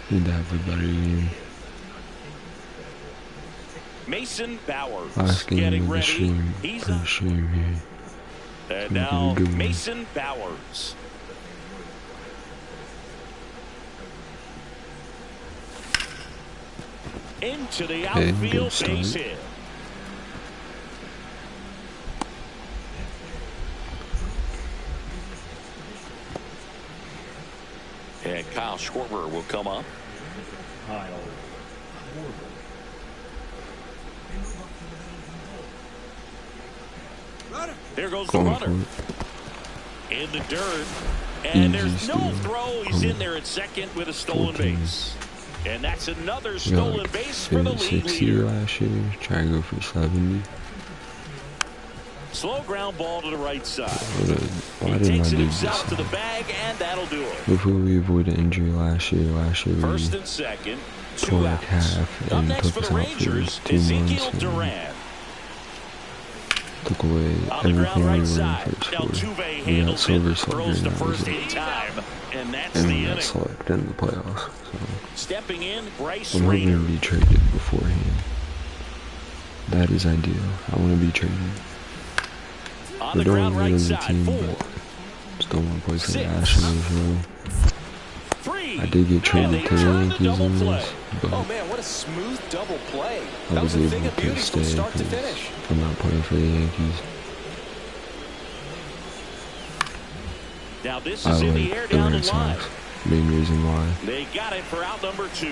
Need to have a better game. Mason Bowers Last game getting of the ready. stream. He's For the up. stream here. And Gonna be a now good one. Mason Bowers. Into the Okay, outfield good start. base hit. And Kyle Schwarber will come up. Kyle. There goes the Going runner. for it. In the dirt. And Easy there's no steal. throw. He's in there at second with a stolen 14. base. And that's another We got stolen like base for the league 60 leader. last year. Try to go for 70. Slow ground ball to the right side. Why He didn't I takes it do himself to this? the bag, and that'll do it. Before we avoided injury last year First we and second, tore 2 like outs. half Up and next took for us the out for Rangers, 2 Ezekiel months. And Duran. took away On the everything ground we right were in side. first for. Altuve We got handles Silver it, Slugger throws and the that was first it. in time, and that's And the we got inning. selected in the playoffs. So Stepping in, Bryce I'm hoping Rayner. to be traded beforehand. That is ideal. I want to be traded. On We're the doing ground good right as a side, team, 4, but still want to play for the 6. Nationals. 3. I did get And traded they to the turn the Yankees double in play. this, but Oh man, what a smooth double play. I That was was a thing able of beauty to from stay start to because finish. I'm not playing for the Yankees. Now this I is in the like air the down Red the line. Sox. Main reason why. They got it for out number 2.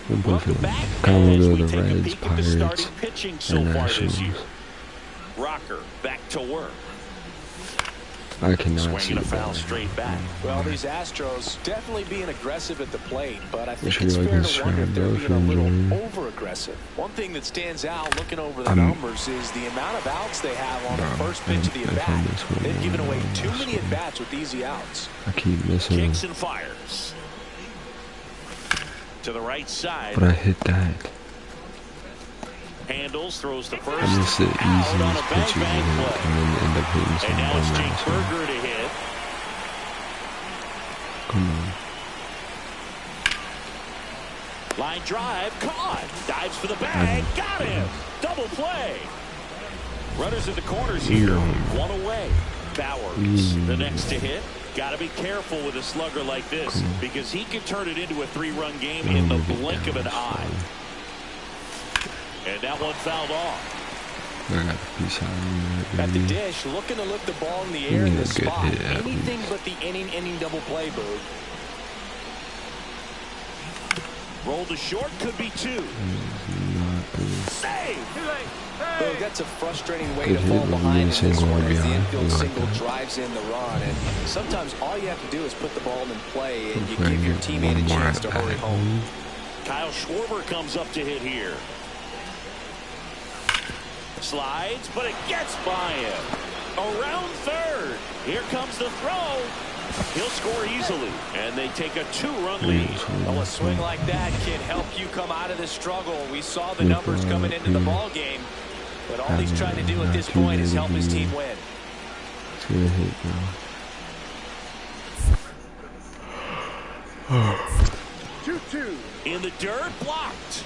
I'm playing for Welcome them. back Kind as of we go to take the a Reds, peek at the starting Pirates, pitching so and far this year. Nationals. Rocker back to work. I cannot see Swinging a the foul ball. straight back. Well, these Astros definitely being aggressive at the plate, but I think Wish we it's like fair this to wonder if round, they're bro, being if a you're little enjoying. over-aggressive. One thing that stands out looking over the I'm- numbers is the amount of outs they have on the first pitch of the I at-bat. found this one They've given away wrong. too many This one. at-bats with easy outs. I keep missing Kicks them, and fires. To the right side. but I hit that. Handles, throws the first. I missed the Out on easiest a pitches to bang-bang hit, play. and then end up hitting some And now it's dumb Jake ass one. Berger to hit. Come on. Line drive, caught. Dives for the bag, got him. Double play. Runners at the corners here, one away. Bowers, the next to hit. Got to be careful with a slugger like this because he can turn it into a 3-run game in the blink of an eye. And that one fouled off. At the dish, looking to lift the ball in the air in this spot. Anything but the inning double play, Boog. Roll to short, could be 2. Save! Boog, that's a frustrating way to fall behind in this one as the infield single drives in the run. And sometimes all you have to do is put the ball in play and you give your teammate a chance to hurry home. Kyle Schwarber comes up to hit here. Slides, but it gets by him. Around third. Here comes the throw. He'll score easily, and they take a 2-run lead. Well, a swing like that can help you come out of this struggle. We saw the numbers coming into the ball game, but all he's trying to do at this point is help his team win. It's gonna hit now. 2-2. In the dirt, blocked.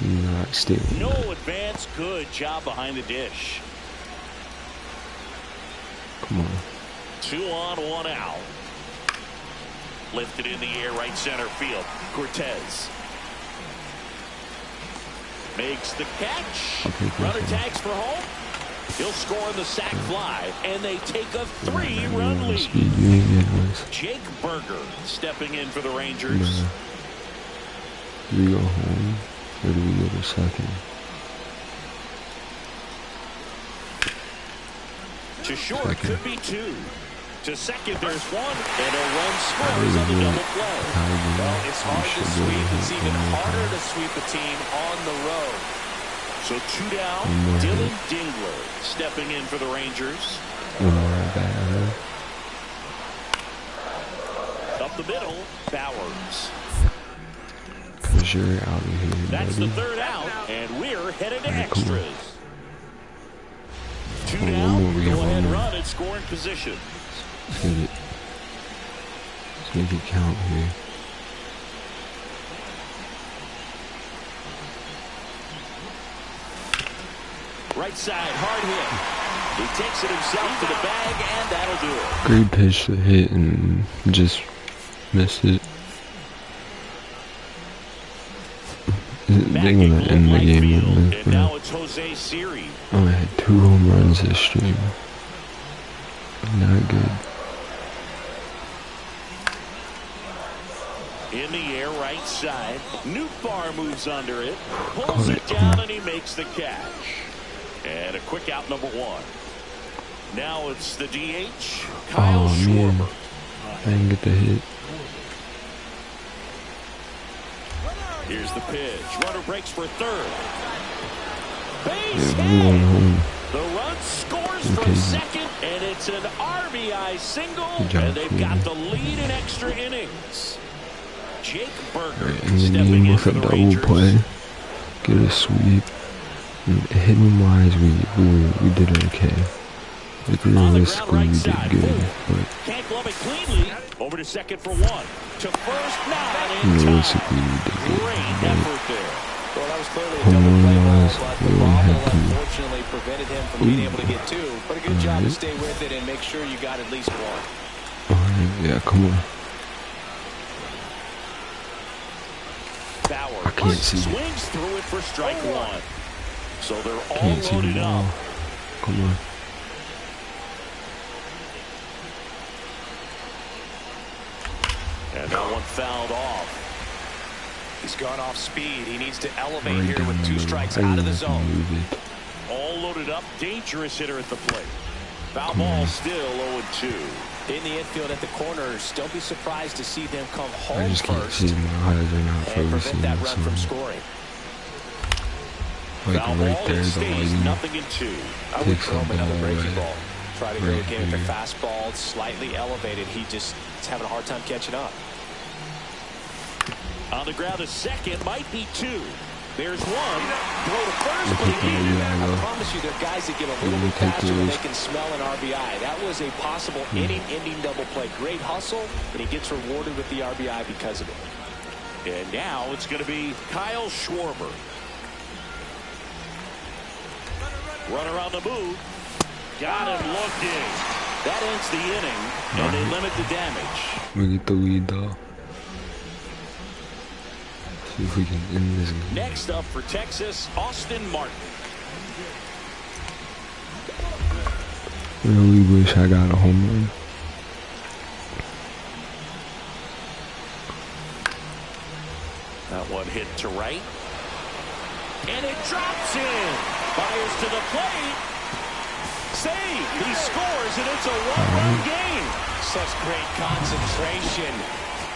Not stealing. No advance. Good job behind the dish. Come on. 2 on, 1 out. Lifted in the air, right center field. Cortez makes the catch. Runner tags for home. He'll score on the sac fly, and they take a 3-run lead. Jake Berger stepping in for the Rangers. Do we go home or do we go to second? To short, could be 2. To second, there's 1, and a run scores on the double play. Well, it's hard to sweep. It's even harder to sweep a team on the road. So 2 down, Dylan Dingler stepping in for the Rangers. Up the middle, Bowers. Cause you're out of here, That's buddy. the 3rd out, and we're headed to extras. 2 down, go ahead run and scoring position. Let's get it. Let's make it count here. Right side, hard hit. He takes it himself to the bag, and that'll do it. Great pitch to hit and just missed it. They're gonna end the game with this, and now it's Jose Siri. Oh, I had 2 home runs this stream. Not good. In the air, right side. Newbar moves under it. Pulls it down, and he makes the catch. And a quick out, number 1. Now it's the DH, Kyle Schwarber. I didn't get the hit. Here's the pitch. Runner breaks for 3rd. Base Yeah, hit. going home. The run scores from second, and it's an RBI single, and they've got the lead in extra innings. Jake Berger stepping in for the Rangers. Play, get a sweep. Hitting wise, we did okay. Like realistically, we did good, but can't glove it cleanly. Over to second for 1. To first, not in realistically, we did good. Great effort there. Well, that was clearly a double play ball, but the bobble unfortunately prevented him from being able to get 2. But a good job to stay with it and make sure you got at least 1. Alright, yeah, come on. Bauer swings through it for strike 1. So they're all loaded up. Come on. And that one fouled off. He's gone off speed. He needs to elevate here with 2 strikes out of the zone. All loaded up. Dangerous hitter at the plate. Foul ball still 0-2. In the infield at the corners, don't be surprised to see them come home first see my eyes are not and prevent that run from scoring. Like foul right ball there, the stays lighting 0-2. I would throw him another breaking ball. Try to go Right again with the here. fastball slightly elevated. He just is having a hard time catching up. On the ground, a second, might be 2. There's 1. Throw to first, but he needed it. I promise you, there are guys that get a little bit faster when they can smell an RBI. That was a possible inning-ending double play. Great hustle, and he gets rewarded with the RBI because of it. And now it's going to be Kyle Schwarber. Runner on the move. Got him looking. That ends the inning, and they limit the damage. We get the lead, though. See if we can end this game. Next up for Texas, Austin Martin. Really wish I got a home run. That one hit to right. And it drops in. Fires to the plate. Save. He scores, and it's a one-run game. Such great concentration.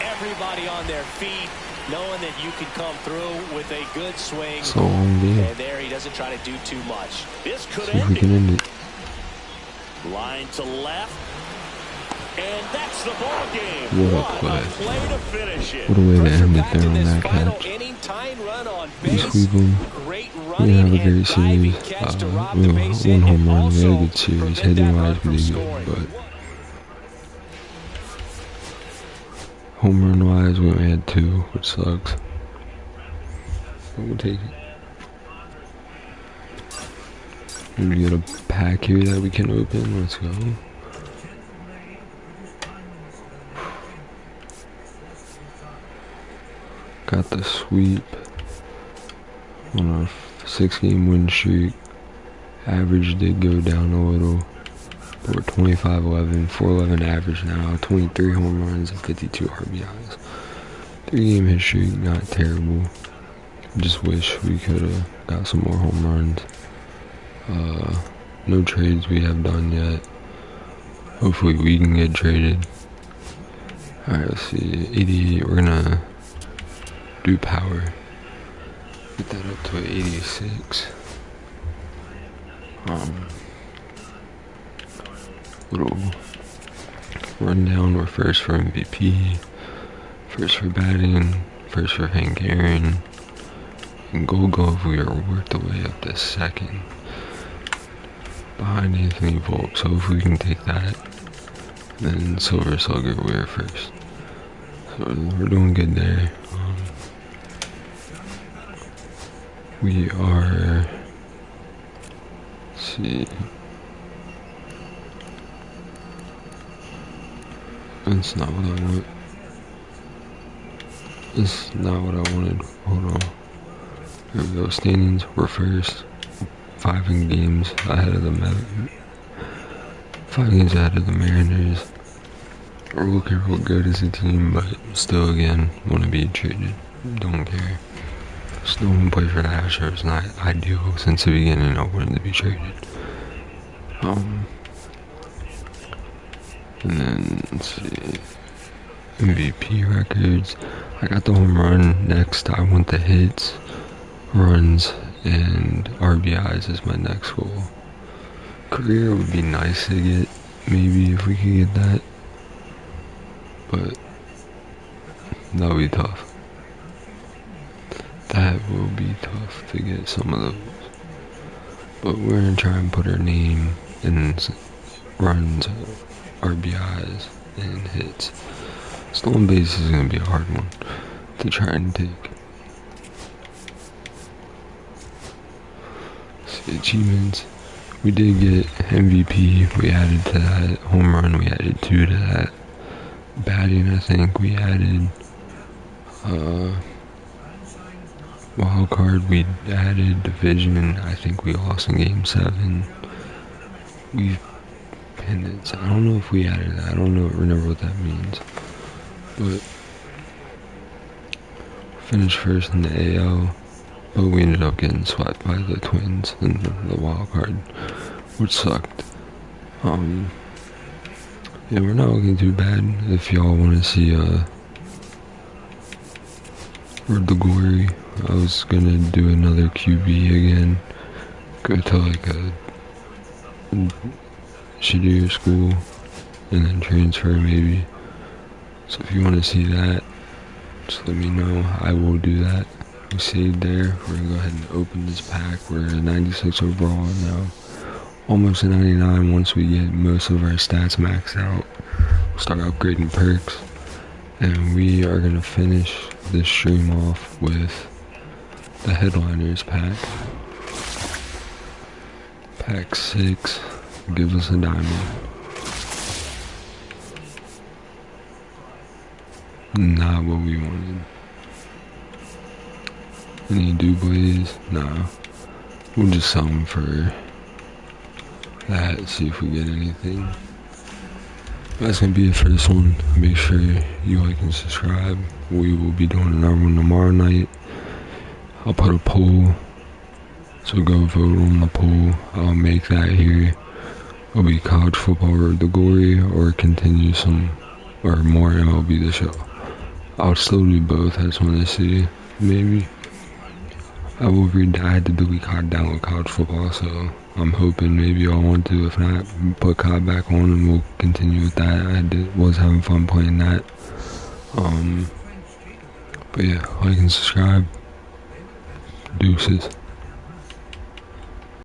Everybody on their feet, knowing that you can come through with a good swing. So long game. And there he doesn't try to do too much. This could See if end we can it. end it. Line to left. And that's the ball game. What a play. To finish it. What a way to end it Back there in on this that final catch. inning, tying run on We base. sweep them. Great We running have a and great driving series. catch to rob We the have base one hit home and run. We had a also good series. prevent Hitting that run wise, we from did scoring. good, but home run wise, we only had 2, which sucks. But we'll take it. We get a pack here that we can open. Let's go. Got the sweep on our 6-game win streak. Average did go down a little. We're 25-11, 411 average now. 23 home runs and 52 RBIs. 3-game hit streak, not terrible. Just wish we could have got some more home runs. No trades we have done yet. Hopefully we can get traded. Alright, let's see. 88, we're gonna do power. Get that up to 86. Little rundown. We're first for MVP, first for batting, first for Hank Aaron, and Gold Glove we are worked our way up to second. Behind Anthony Volk, so if we can take that. And then Silver Slugger, we're first. So we're doing good there. We are, let's see, that's not what I want. That's not what I wanted. Hold on. There we go. Standings, we're first. 5 games ahead of the 5 games ahead of the Mariners. We're looking real good as a team, but still, again, want to be traded. Don't care. Still want to play for the Astros. Not ideal since the beginning. I wanted to be traded. And then let's see. MVP records. I got the home run. Next, I want the hits, runs, and RBIs is my next goal. Career would be nice to get, maybe if we could get that, but that would be tough. That will be tough to get some of those, but we're gonna try and put our name in runs, RBIs, and hits. Stolen base is gonna be a hard one to try and take. Achievements. We did get MVP. We added to that. Home run, we added 2 to that. Batting, I think we added wild card, we added division. I think we lost in game 7. We pennants. I don't know if we added that. I don't remember what that means. But finished first in the AL. But we ended up getting swept by the Twins in the wild card, which sucked. Yeah, we're not looking too bad. If y'all want to see Road to Glory, I was gonna do another QB again. Go to like a shittier school and then transfer maybe. So if you want to see that, just let me know. I will do that. We saved there. We're gonna go ahead and open this pack. We're at 96 overall now. Almost a 99 once we get most of our stats maxed out. We'll start upgrading perks. And we are gonna finish this stream off with the headliners pack. Pack 6, give us a diamond. Not what we wanted. Any doubles? Nah. We'll just sell them for that, see if we get anything. That's gonna be it for this one. Make sure you like and subscribe. We will be doing another one tomorrow night. I'll put a poll, so go vote on the poll. I'll make that here. It'll be college football or the glory, or continue some or more MLB The Show. I'll still do both. I just want to see. Maybe I will read. I had to delete COD, download college football, so I'm hoping maybe I'll want to. If not, put COD back on and we'll continue with that. Was having fun playing that. But yeah, like and subscribe. Deuces.